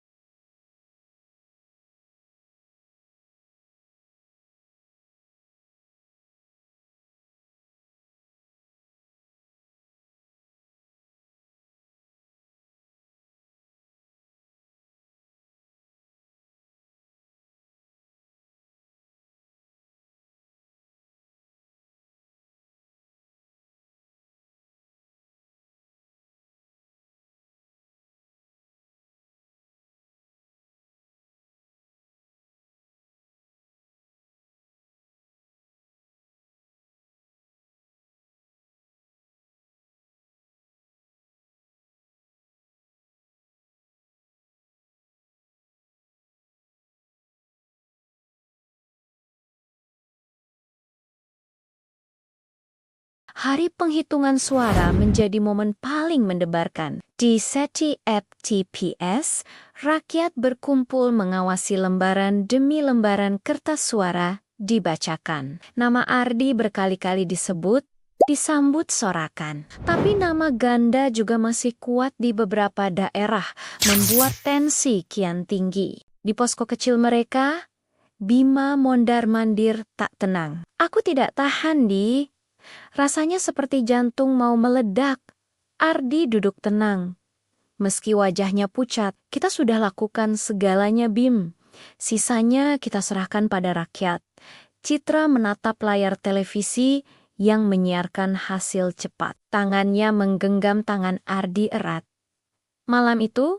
Hari penghitungan suara menjadi momen paling mendebarkan. Di SETI TPS, rakyat berkumpul mengawasi lembaran demi lembaran kertas suara dibacakan. Nama Ardi berkali-kali disebut, disambut sorakan. Tapi nama Ganda juga masih kuat di beberapa daerah, membuat tensi kian tinggi. Di posko kecil mereka, Bima mondar-mandir tak tenang. Aku tidak tahan, Di. Rasanya seperti jantung mau meledak. Ardi duduk tenang. Meski wajahnya pucat, kita sudah lakukan segalanya, Bim. Sisanya kita serahkan pada rakyat. Citra menatap layar televisi yang menyiarkan hasil cepat. Tangannya menggenggam tangan Ardi erat. Malam itu,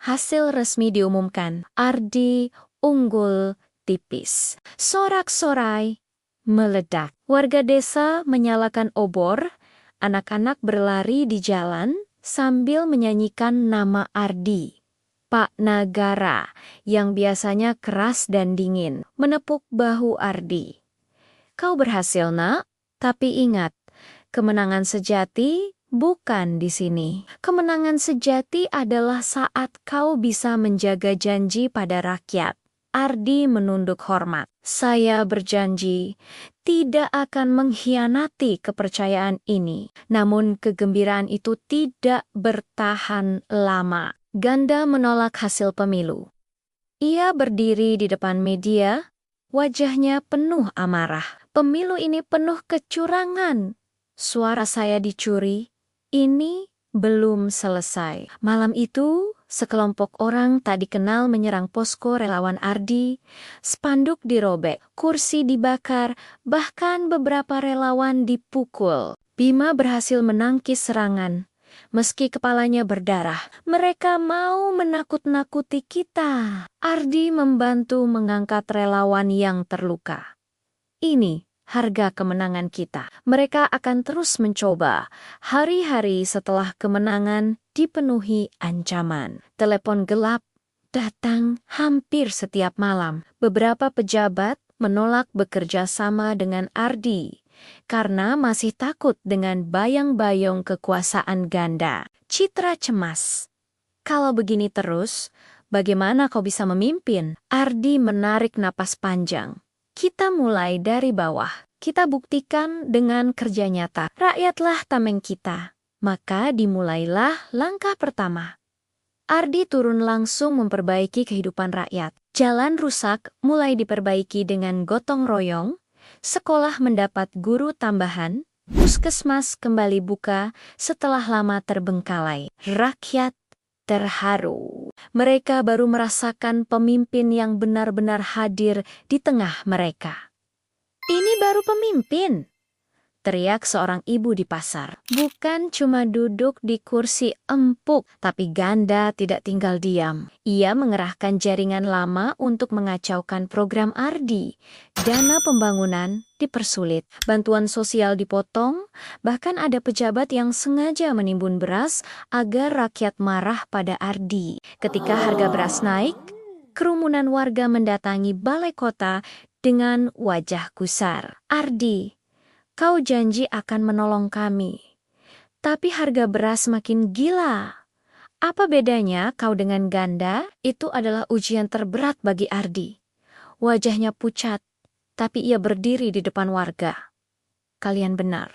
hasil resmi diumumkan. Ardi unggul tipis. Sorak-sorai meledak. Warga desa menyalakan obor, anak-anak berlari di jalan sambil menyanyikan nama Ardi. Pak Nagara, yang biasanya keras dan dingin, menepuk bahu Ardi. Kau berhasil, Nak. Tapi ingat, kemenangan sejati bukan di sini. Kemenangan sejati adalah saat kau bisa menjaga janji pada rakyat. Ardi menunduk hormat. Saya berjanji tidak akan mengkhianati kepercayaan ini. Namun kegembiraan itu tidak bertahan lama. Ganda menolak hasil pemilu. Ia berdiri di depan media, wajahnya penuh amarah. Pemilu ini penuh kecurangan. Suara saya dicuri. Ini belum selesai. Malam itu, sekelompok orang tak dikenal menyerang posko relawan Ardi. Spanduk dirobek, kursi dibakar, bahkan beberapa relawan dipukul. Bima berhasil menangkis serangan. Meski kepalanya berdarah, mereka mau menakut-nakuti kita. Ardi membantu mengangkat relawan yang terluka. Ini harga kemenangan kita. Mereka akan terus mencoba. Hari-hari setelah kemenangan dipenuhi ancaman. Telepon gelap datang hampir setiap malam. Beberapa pejabat menolak bekerja sama dengan Ardi karena masih takut dengan bayang-bayang kekuasaan Ganda. Citra cemas. Kalau begini terus, bagaimana kau bisa memimpin? Ardi menarik napas panjang. Kita mulai dari bawah. Kita buktikan dengan kerja nyata. Rakyatlah tameng kita. Maka dimulailah langkah pertama. Ardi turun langsung memperbaiki kehidupan rakyat. Jalan rusak mulai diperbaiki dengan gotong royong. Sekolah mendapat guru tambahan. Puskesmas kembali buka setelah lama terbengkalai. Rakyat terharu. Mereka baru merasakan pemimpin yang benar-benar hadir di tengah mereka. Ini baru pemimpin, teriak seorang ibu di pasar. Bukan cuma duduk di kursi empuk, tapi Ganda tidak tinggal diam. Ia mengerahkan jaringan lama untuk mengacaukan program Ardi. Dana pembangunan dipersulit, bantuan sosial dipotong, bahkan ada pejabat yang sengaja menimbun beras agar rakyat marah pada Ardi. Ketika harga beras naik, kerumunan warga mendatangi balai kota dengan wajah gusar. Ardi, kau janji akan menolong kami. Tapi harga beras makin gila. Apa bedanya kau dengan Ganda? Itu adalah ujian terberat bagi Ardi. Wajahnya pucat, tapi ia berdiri di depan warga. Kalian benar.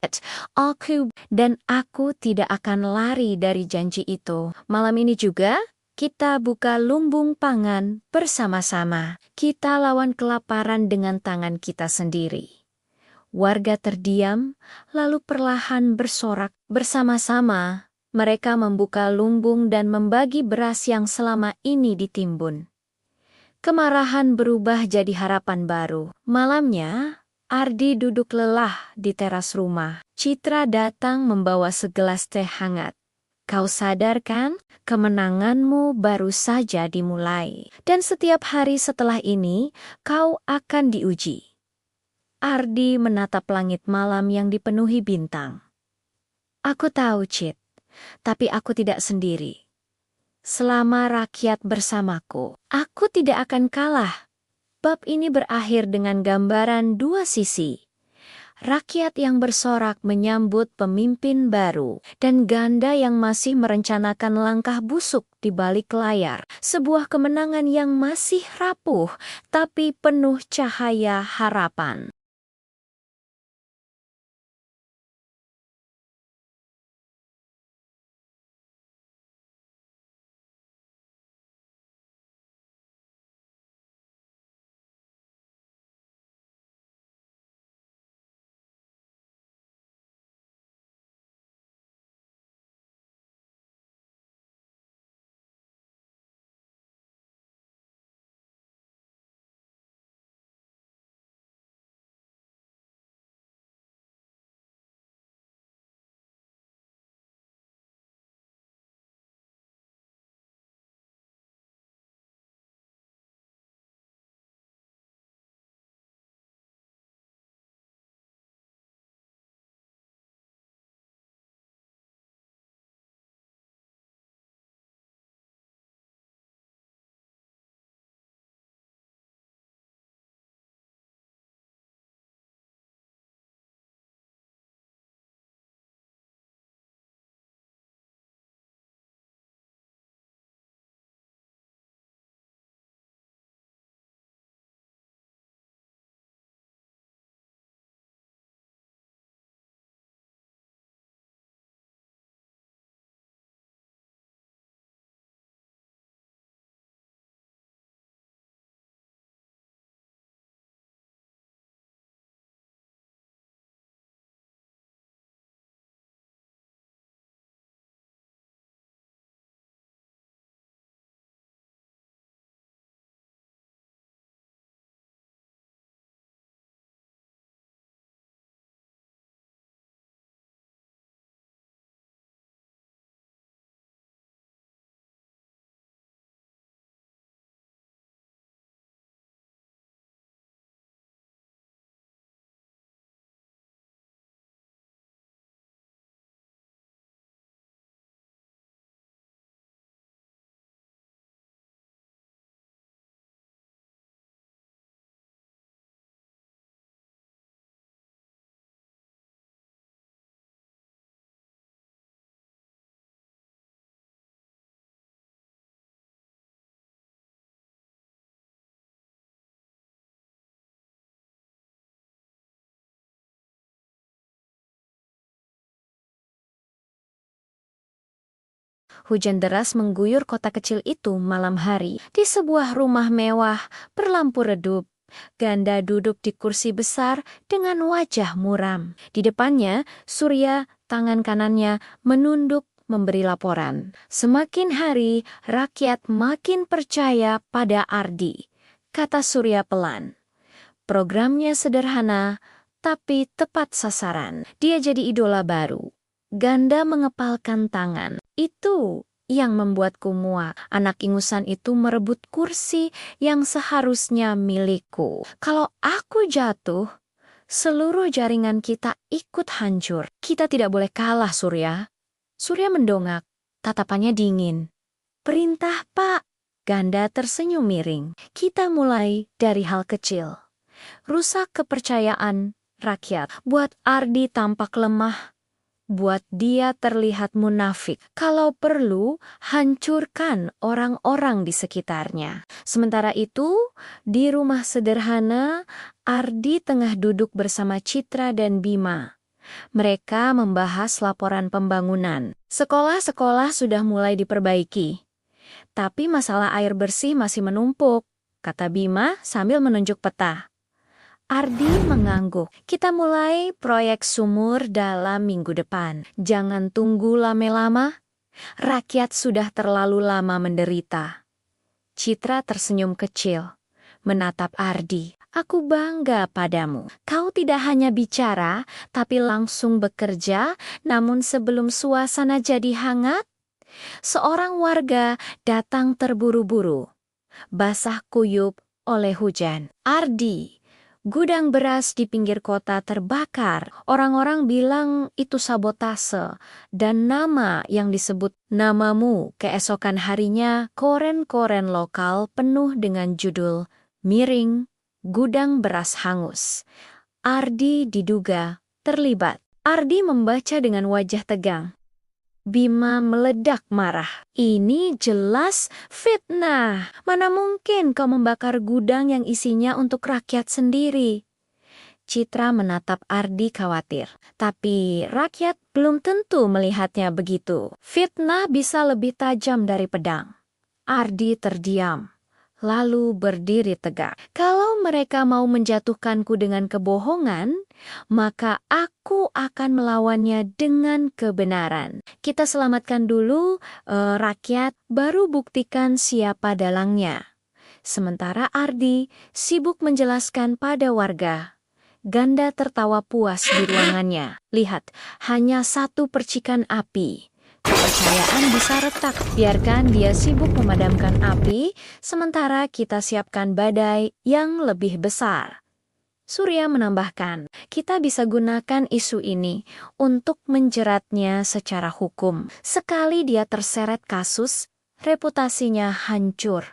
Aku tidak akan lari dari janji itu. Malam ini juga, kita buka lumbung pangan bersama-sama. Kita lawan kelaparan dengan tangan kita sendiri. Warga terdiam, lalu perlahan bersorak. Bersama-sama, mereka membuka lumbung dan membagi beras yang selama ini ditimbun. Kemarahan berubah jadi harapan baru. Malamnya, Ardi duduk lelah di teras rumah. Citra datang membawa segelas teh hangat. Kau sadar kan? Kemenanganmu baru saja dimulai. Dan setiap hari setelah ini, kau akan diuji. Ardi menatap langit malam yang dipenuhi bintang. Aku tahu, Cit, tapi aku tidak sendiri. Selama rakyat bersamaku, aku tidak akan kalah. Bab ini berakhir dengan gambaran dua sisi. Rakyat yang bersorak menyambut pemimpin baru, dan Ganda yang masih merencanakan langkah busuk di balik layar. Sebuah kemenangan yang masih rapuh, tapi penuh cahaya harapan. Hujan deras mengguyur kota kecil itu malam hari. Di sebuah rumah mewah berlampu redup, Ganda duduk di kursi besar dengan wajah muram. Di depannya, Surya, tangan kanannya, menunduk memberi laporan. Semakin hari, rakyat makin percaya pada Ardi, kata Surya pelan. Programnya sederhana, tapi tepat sasaran. Dia jadi idola baru. Ganda mengepalkan tangan. Itu yang membuatku muak. Anak ingusan itu merebut kursi yang seharusnya milikku. Kalau aku jatuh, seluruh jaringan kita ikut hancur. Kita tidak boleh kalah, Surya. Surya mendongak, tatapannya dingin. Perintah, Pak. Ganda tersenyum miring. Kita mulai dari hal kecil. Rusak kepercayaan rakyat. Buat Ardi tampak lemah. Buat dia terlihat munafik. Kalau perlu, hancurkan orang-orang di sekitarnya. Sementara itu, di rumah sederhana, Ardi tengah duduk bersama Citra dan Bima. Mereka membahas laporan pembangunan. Sekolah-sekolah sudah mulai diperbaiki. Tapi masalah air bersih masih menumpuk, kata Bima sambil menunjuk peta. Ardi mengangguk. Kita mulai proyek sumur dalam minggu depan. Jangan tunggu lama-lama. Rakyat sudah terlalu lama menderita. Citra tersenyum kecil, menatap Ardi. Aku bangga padamu. Kau tidak hanya bicara, tapi langsung bekerja, namun sebelum suasana jadi hangat, seorang warga datang terburu-buru, basah kuyup oleh hujan. Ardi, gudang beras di pinggir kota terbakar. Orang-orang bilang itu sabotase. Dan nama yang disebut namamu keesokan harinya koren-koren lokal penuh dengan judul miring, gudang beras hangus. Ardi diduga terlibat. Ardi membaca dengan wajah tegang. Bima meledak marah. Ini jelas fitnah. Mana mungkin kau membakar gudang yang isinya untuk rakyat sendiri? Citra menatap Ardi khawatir. Tapi rakyat belum tentu melihatnya begitu. Fitnah bisa lebih tajam dari pedang. Ardi terdiam, lalu berdiri tegak. Kalau mereka mau menjatuhkanku dengan kebohongan, maka aku akan melawannya dengan kebenaran. Kita selamatkan dulu rakyat, baru buktikan siapa dalangnya. Sementara Ardi sibuk menjelaskan pada warga. Ganda tertawa puas di ruangannya. Lihat, hanya satu percikan api. Kepercayaan bisa retak. Biarkan dia sibuk memadamkan api, sementara kita siapkan badai yang lebih besar. Surya menambahkan, kita bisa gunakan isu ini untuk menjeratnya secara hukum. Sekali dia terseret kasus, reputasinya hancur.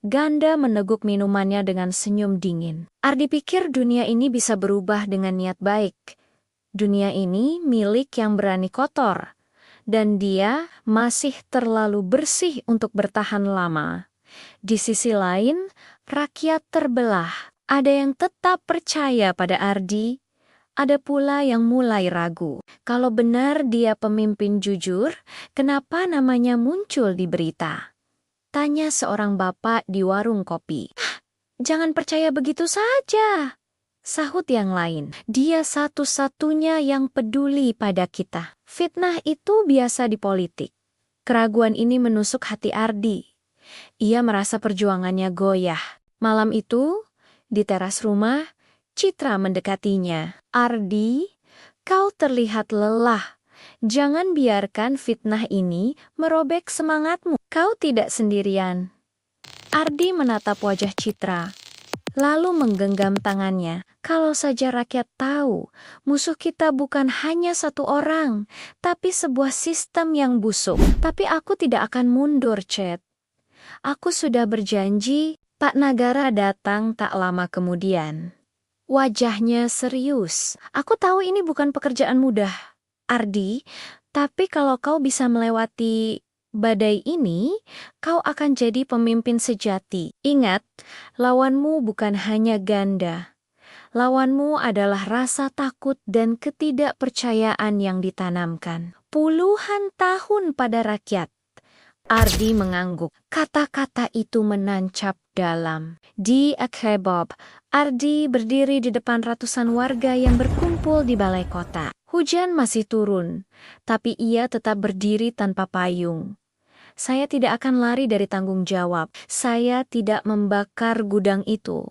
Ganda meneguk minumannya dengan senyum dingin. Ardi pikir dunia ini bisa berubah dengan niat baik. Dunia ini milik yang berani kotor. Dan dia masih terlalu bersih untuk bertahan lama. Di sisi lain, rakyat terbelah. Ada yang tetap percaya pada Ardi, ada pula yang mulai ragu. Kalau benar dia pemimpin jujur, kenapa namanya muncul di berita? Tanya seorang bapak di warung kopi. Jangan percaya begitu saja. Sahut yang lain, dia satu-satunya yang peduli pada kita. Fitnah itu biasa di politik. Keraguan ini menusuk hati Ardi. Ia merasa perjuangannya goyah. Malam itu, di teras rumah, Citra mendekatinya. Ardi, kau terlihat lelah. Jangan biarkan fitnah ini merobek semangatmu. Kau tidak sendirian. Ardi menatap wajah Citra, lalu menggenggam tangannya. Kalau saja rakyat tahu, musuh kita bukan hanya satu orang, tapi sebuah sistem yang busuk. Tapi aku tidak akan mundur, Chet. Aku sudah berjanji. Pak Nagara datang tak lama kemudian. Wajahnya serius. Aku tahu ini bukan pekerjaan mudah, Ardi, tapi kalau kau bisa melewati badai ini, kau akan jadi pemimpin sejati. Ingat, lawanmu bukan hanya Ganda. Lawanmu adalah rasa takut dan ketidakpercayaan yang ditanamkan puluhan tahun pada rakyat. Ardi mengangguk. Kata-kata itu menancap dalam. Di Akhebob, Ardi berdiri di depan ratusan warga yang berkumpul di balai kota. Hujan masih turun, tapi ia tetap berdiri tanpa payung. Saya tidak akan lari dari tanggung jawab. Saya tidak membakar gudang itu.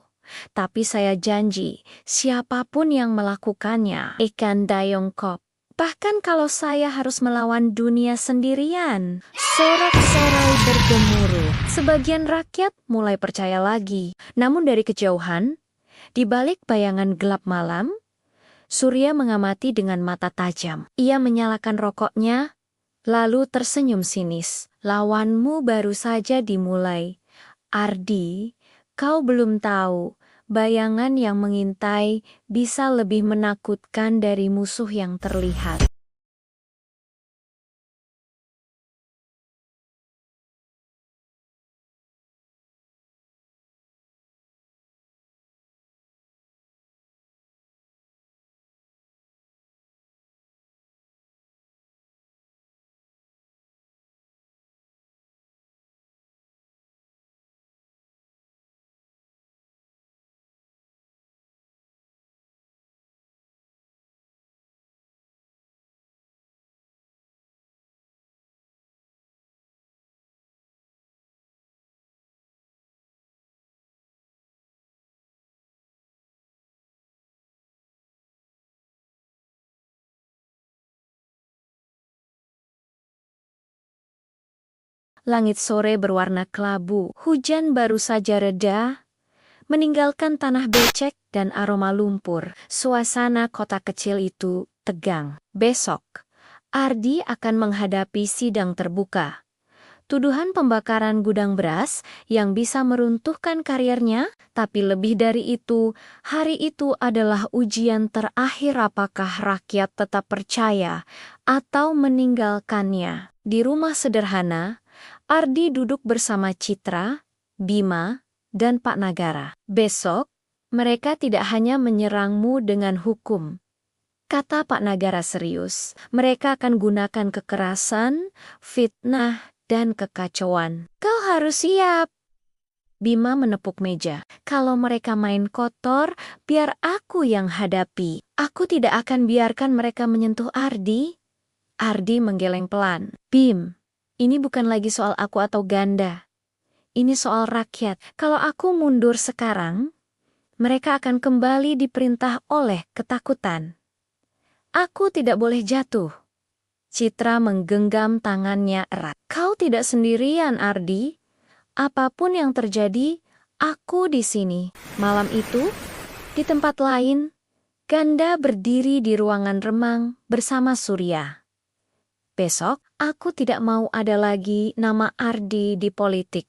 Tapi saya janji, siapapun yang melakukannya akan dayongkop. Bahkan kalau saya harus melawan dunia sendirian. Sorak-sorai bergemuruh. Sebagian rakyat mulai percaya lagi. Namun dari kejauhan, di balik bayangan gelap malam, Surya mengamati dengan mata tajam. Ia menyalakan rokoknya, lalu tersenyum sinis. Lawanmu baru saja dimulai. Ardi, kau belum tahu, bayangan yang mengintai bisa lebih menakutkan dari musuh yang terlihat. Langit sore berwarna kelabu. Hujan baru saja reda, meninggalkan tanah becek dan aroma lumpur. Suasana kota kecil itu tegang. Besok, Ardi akan menghadapi sidang terbuka. Tuduhan pembakaran gudang beras yang bisa meruntuhkan karirnya, tapi lebih dari itu, hari itu adalah ujian terakhir apakah rakyat tetap percaya atau meninggalkannya. Di rumah sederhana, Ardi duduk bersama Citra, Bima, dan Pak Nagara. Besok, mereka tidak hanya menyerangmu dengan hukum. Kata Pak Nagara serius, mereka akan gunakan kekerasan, fitnah, dan kekacauan. Kau harus siap. Bima menepuk meja. Kalau mereka main kotor, biar aku yang hadapi. Aku tidak akan biarkan mereka menyentuh Ardi. Ardi menggeleng pelan. Bim, ini bukan lagi soal aku atau Ganda. Ini soal rakyat. Kalau aku mundur sekarang, mereka akan kembali diperintah oleh ketakutan. Aku tidak boleh jatuh. Citra menggenggam tangannya erat. Kau tidak sendirian, Ardi. Apapun yang terjadi, aku di sini. Malam itu, di tempat lain, Ganda berdiri di ruangan remang bersama Surya. Besok, aku tidak mau ada lagi nama Ardi di politik.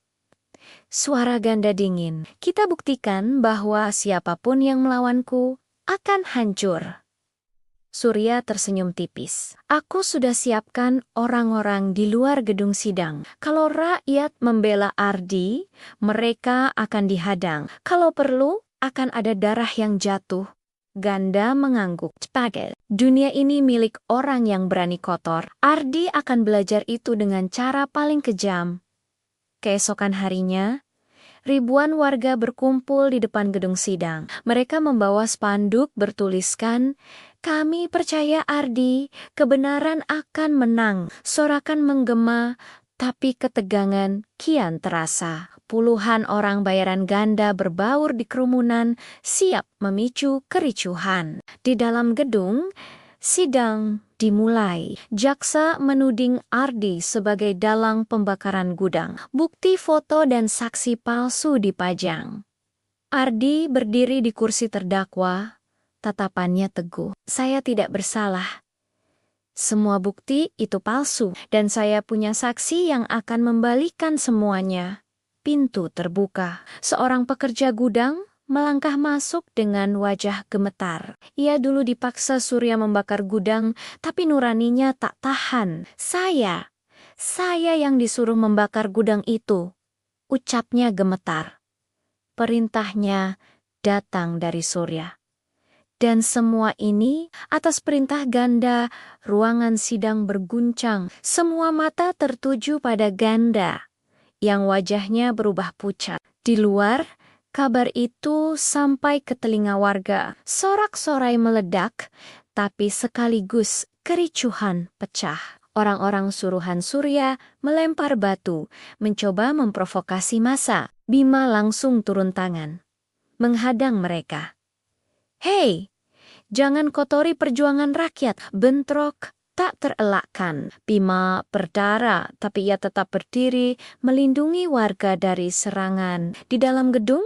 Suara Ganda dingin. Kita buktikan bahwa siapapun yang melawanku akan hancur. Surya tersenyum tipis. Aku sudah siapkan orang-orang di luar gedung sidang. Kalau rakyat membela Ardi, mereka akan dihadang. Kalau perlu, akan ada darah yang jatuh. Ganda mengangguk. Sebagai dunia ini milik orang yang berani kotor. Ardi akan belajar itu dengan cara paling kejam. Keesokan harinya, ribuan warga berkumpul di depan gedung sidang. Mereka membawa spanduk bertuliskan, "Kami percaya Ardi, kebenaran akan menang." Sorakan menggema, tapi ketegangan kian terasa. Puluhan orang bayaran Ganda berbaur di kerumunan, siap memicu kericuhan. Di dalam gedung, sidang dimulai. Jaksa menuding Ardi sebagai dalang pembakaran gudang. Bukti foto dan saksi palsu dipajang. Ardi berdiri di kursi terdakwa, tatapannya teguh. Saya tidak bersalah. Semua bukti itu palsu, dan saya punya saksi yang akan membalikan semuanya. Pintu terbuka. Seorang pekerja gudang melangkah masuk dengan wajah gemetar. Ia dulu dipaksa Surya membakar gudang, tapi nuraninya tak tahan. Saya yang disuruh membakar gudang itu. Ucapnya gemetar. Perintahnya datang dari Surya. Dan semua ini atas perintah Ganda. Ruangan sidang berguncang. Semua mata tertuju pada Ganda, yang wajahnya berubah pucat. Di luar, kabar itu sampai ke telinga warga. Sorak-sorai meledak, tapi sekaligus kericuhan pecah. Orang-orang suruhan Surya melempar batu, mencoba memprovokasi massa. Bima langsung turun tangan, menghadang mereka. Hei, jangan kotori perjuangan rakyat, bentrok tak terelakkan. Bima berdarah, tapi ia tetap berdiri melindungi warga dari serangan. Di dalam gedung,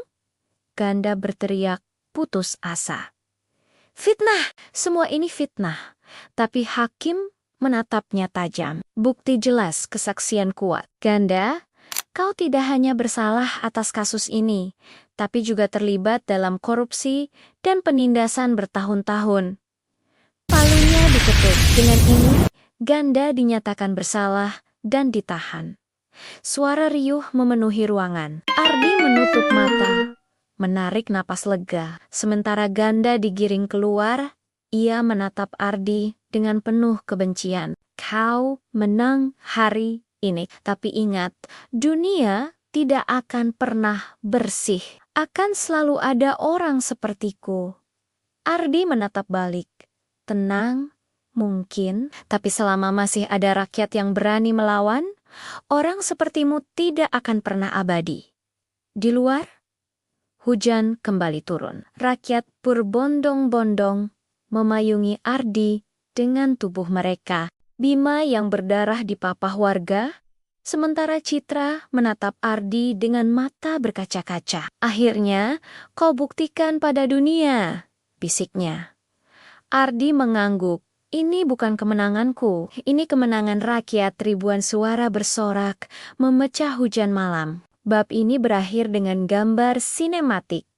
Ganda berteriak putus asa. Fitnah, semua ini fitnah. Tapi hakim menatapnya tajam. Bukti jelas, kesaksian kuat. Ganda, kau tidak hanya bersalah atas kasus ini, tapi juga terlibat dalam korupsi dan penindasan bertahun-tahun. Palunya diketuk. Dengan ini, Ganda dinyatakan bersalah dan ditahan. Suara riuh memenuhi ruangan. Ardi menutup mata, menarik napas lega. Sementara Ganda digiring keluar, ia menatap Ardi dengan penuh kebencian. Kau menang hari ini. Tapi ingat, dunia tidak akan pernah bersih. Akan selalu ada orang sepertiku. Ardi menatap balik. Tenang, mungkin, tapi selama masih ada rakyat yang berani melawan, orang sepertimu tidak akan pernah abadi. Di luar, hujan kembali turun. Rakyat berbondong-bondong memayungi Ardi dengan tubuh mereka. Bima yang berdarah dipapah warga, sementara Citra menatap Ardi dengan mata berkaca-kaca. Akhirnya, kau buktikan pada dunia, bisiknya. Ardi mengangguk. Ini bukan kemenanganku, ini kemenangan rakyat. Ribuan suara bersorak, memecah hujan malam. Bab ini berakhir dengan gambar sinematik.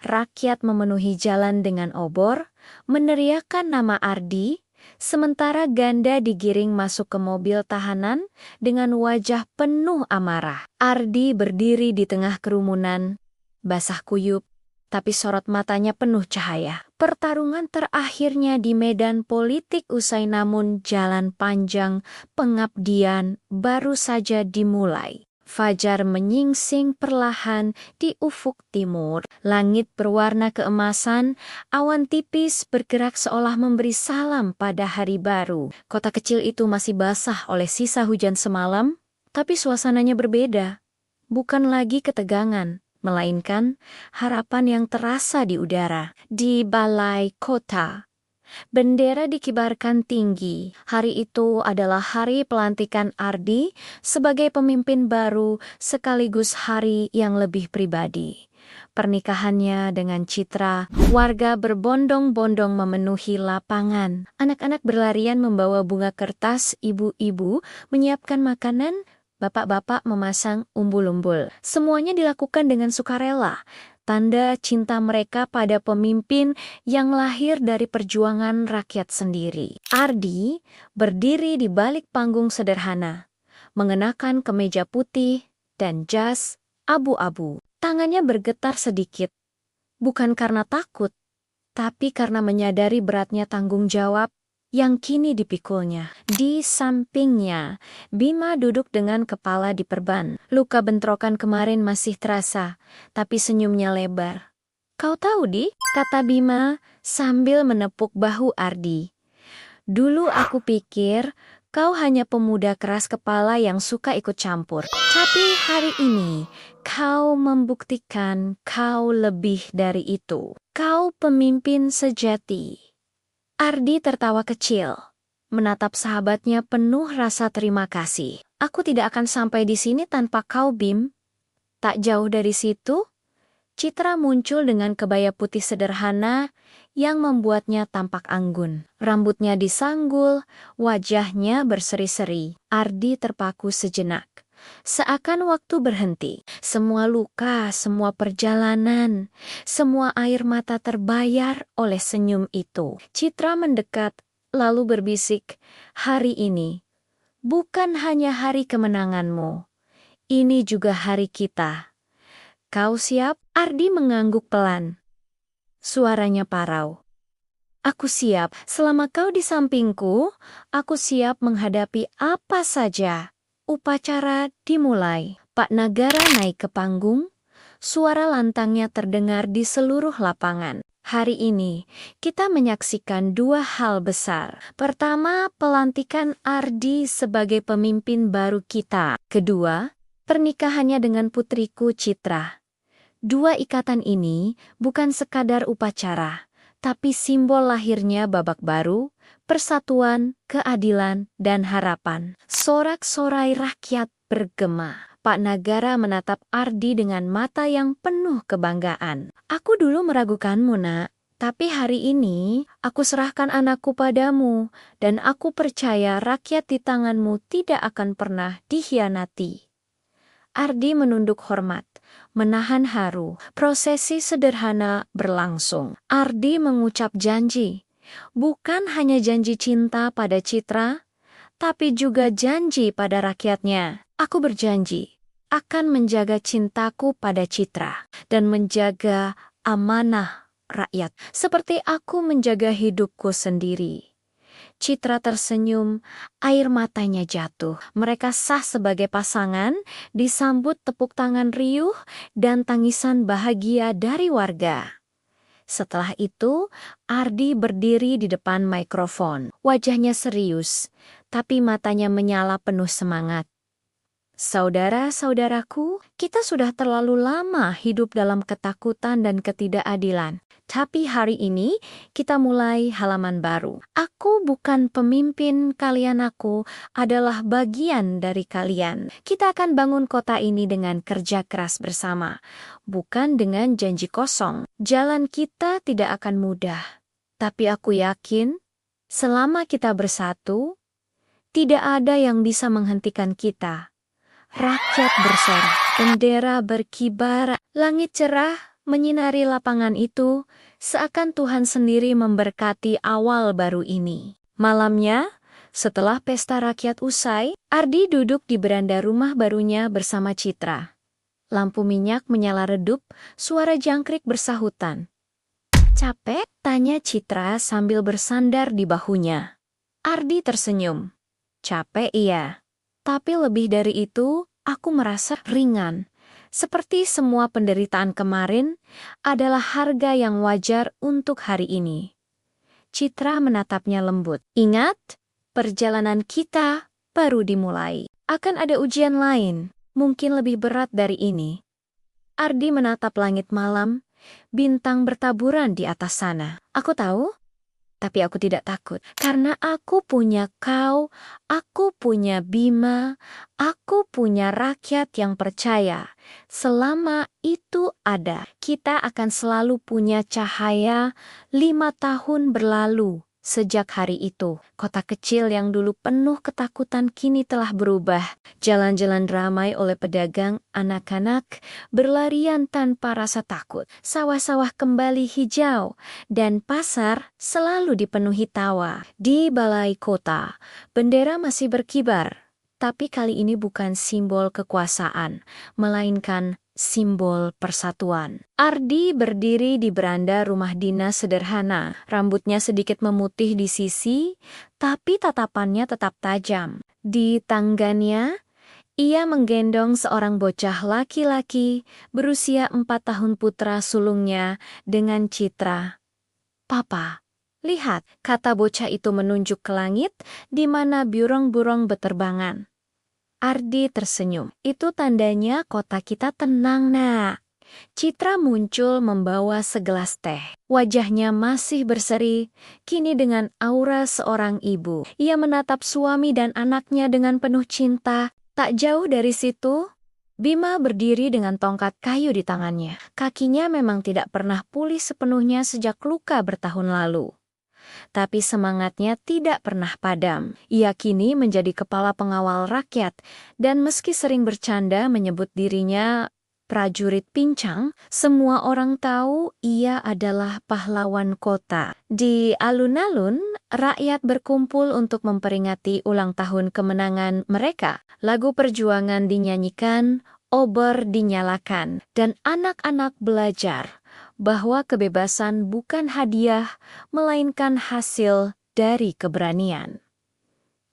Rakyat memenuhi jalan dengan obor, meneriakkan nama Ardi, sementara ganda digiring masuk ke mobil tahanan dengan wajah penuh amarah. Ardi berdiri di tengah kerumunan, basah kuyup, tapi sorot matanya penuh cahaya. Pertarungan terakhirnya di medan politik usai, namun jalan panjang pengabdian baru saja dimulai. Fajar menyingsing perlahan di ufuk timur. Langit berwarna keemasan, awan tipis bergerak seolah memberi salam pada hari baru. Kota kecil itu masih basah oleh sisa hujan semalam, tapi suasananya berbeda. Bukan lagi ketegangan, melainkan harapan yang terasa di udara. Di balai kota, bendera dikibarkan tinggi. Hari itu adalah hari pelantikan Ardi sebagai pemimpin baru, sekaligus hari yang lebih pribadi. Pernikahannya dengan Citra, warga berbondong-bondong memenuhi lapangan. Anak-anak berlarian membawa bunga kertas, ibu-ibu menyiapkan makanan, bapak-bapak memasang umbul-umbul. Semuanya dilakukan dengan sukarela, tanda cinta mereka pada pemimpin yang lahir dari perjuangan rakyat sendiri. Ardi berdiri di balik panggung sederhana, mengenakan kemeja putih dan jas abu-abu. Tangannya bergetar sedikit, bukan karena takut, tapi karena menyadari beratnya tanggung jawab yang kini dipikulnya. Di sampingnya, Bima duduk dengan kepala diperban. Luka bentrokan kemarin masih terasa, tapi senyumnya lebar. "Kau tahu, Di?" kata Bima sambil menepuk bahu Ardi. "Dulu aku pikir kau hanya pemuda keras kepala yang suka ikut campur. Tapi hari ini, kau membuktikan kau lebih dari itu. Kau pemimpin sejati." Ardi tertawa kecil, menatap sahabatnya penuh rasa terima kasih. "Aku tidak akan sampai di sini tanpa kau, Bim." Tak jauh dari situ, Citra muncul dengan kebaya putih sederhana yang membuatnya tampak anggun. Rambutnya disanggul, wajahnya berseri-seri. Ardi terpaku sejenak. Seakan waktu berhenti. Semua luka, semua perjalanan, semua air mata terbayar oleh senyum itu. Citra mendekat, lalu berbisik, "Hari ini bukan hanya hari kemenanganmu, ini juga hari kita. Kau siap?" Ardi mengangguk pelan. Suaranya parau. "Aku siap. Selama kau di sampingku, aku siap menghadapi apa saja." Upacara dimulai. Pak Nagara naik ke panggung. Suara lantangnya terdengar di seluruh lapangan. Hari ini, kita menyaksikan dua hal besar. Pertama, pelantikan Ardi sebagai pemimpin baru kita. Kedua, pernikahannya dengan putriku Citra. Dua ikatan ini bukan sekadar upacara, tapi simbol lahirnya babak baru, persatuan, keadilan, dan harapan. Sorak-sorai rakyat bergema. Pak Nagara menatap Ardi dengan mata yang penuh kebanggaan. "Aku dulu meragukanmu, Nak. Tapi hari ini, aku serahkan anakku padamu, dan aku percaya rakyat di tanganmu tidak akan pernah dikhianati." Ardi menunduk hormat, menahan haru. Prosesi sederhana berlangsung. Ardi mengucap janji. Bukan hanya janji cinta pada Citra, tapi juga janji pada rakyatnya. "Aku berjanji akan menjaga cintaku pada Citra dan menjaga amanah rakyat, seperti aku menjaga hidupku sendiri." Citra tersenyum, air matanya jatuh. Mereka sah sebagai pasangan, disambut tepuk tangan riuh dan tangisan bahagia dari warga. Setelah itu, Ardi berdiri di depan mikrofon. Wajahnya serius, tapi matanya menyala penuh semangat. "Saudara-saudaraku, kita sudah terlalu lama hidup dalam ketakutan dan ketidakadilan. Tapi hari ini kita mulai halaman baru. Aku bukan pemimpin kalian, aku adalah bagian dari kalian. Kita akan bangun kota ini dengan kerja keras bersama, bukan dengan janji kosong. Jalan kita tidak akan mudah, tapi aku yakin Selama kita bersatu, tidak ada yang bisa menghentikan kita. Rakyat bersorak, bendera berkibar, langit cerah menyinari lapangan itu, seakan Tuhan sendiri memberkati awal baru ini. Malamnya, setelah pesta rakyat usai, Ardi duduk di beranda rumah barunya bersama Citra. Lampu minyak menyala redup, suara jangkrik bersahutan. "Capek?" tanya Citra sambil bersandar di bahunya. Ardi tersenyum. "Capek iya. Tapi lebih dari itu, aku merasa ringan. Seperti semua penderitaan kemarin adalah harga yang wajar untuk hari ini." Citra menatapnya lembut. "Ingat, perjalanan kita baru dimulai. Akan ada ujian lain, mungkin lebih berat dari ini." Ardi menatap langit malam, bintang bertaburan di atas sana. "Aku tahu, tapi aku tidak takut. Karena aku punya kau, aku punya Bima, aku punya rakyat yang percaya. Selama itu ada, kita akan selalu punya cahaya." 5 tahun berlalu. Sejak hari itu, kota kecil yang dulu penuh ketakutan kini telah berubah. Jalan-jalan ramai oleh pedagang, anak-anak berlarian tanpa rasa takut. Sawah-sawah kembali hijau, dan pasar selalu dipenuhi tawa. Di balai kota, bendera masih berkibar, tapi kali ini bukan simbol kekuasaan, melainkan simbol persatuan. Ardi berdiri di beranda rumah dinas sederhana, rambutnya sedikit memutih di sisi, tapi tatapannya tetap tajam. Di tangannya, ia menggendong seorang bocah laki-laki berusia 4 tahun, putra sulungnya, dengan Citra. "Papa, lihat," kata bocah itu menunjuk ke langit, di mana burung-burung beterbangan. Ardi tersenyum. "Itu tandanya kota kita tenang, Nak." Citra muncul membawa segelas teh. Wajahnya masih berseri, kini dengan aura seorang ibu. Ia menatap suami dan anaknya dengan penuh cinta. Tak jauh dari situ, Bima berdiri dengan tongkat kayu di tangannya. Kakinya memang tidak pernah pulih sepenuhnya sejak luka bertahun lalu. Tapi semangatnya tidak pernah padam. Ia kini menjadi kepala pengawal rakyat, dan meski sering bercanda menyebut dirinya prajurit pincang, semua orang tahu ia adalah pahlawan kota. Di alun-alun, rakyat berkumpul untuk memperingati ulang tahun kemenangan mereka. Lagu perjuangan dinyanyikan, obor dinyalakan, dan anak-anak belajar bahwa kebebasan bukan hadiah, melainkan hasil dari keberanian.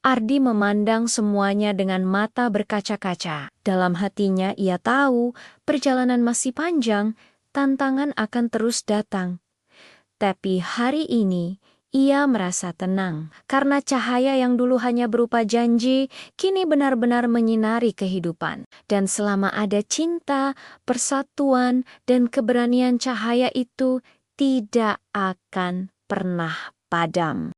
Ardi memandang semuanya dengan mata berkaca-kaca. Dalam hatinya ia tahu perjalanan masih panjang, tantangan akan terus datang. Tapi hari ini ia merasa tenang, karena cahaya yang dulu hanya berupa janji, kini benar-benar menyinari kehidupan. Dan selama ada cinta, persatuan, dan keberanian, cahaya itu tidak akan pernah padam.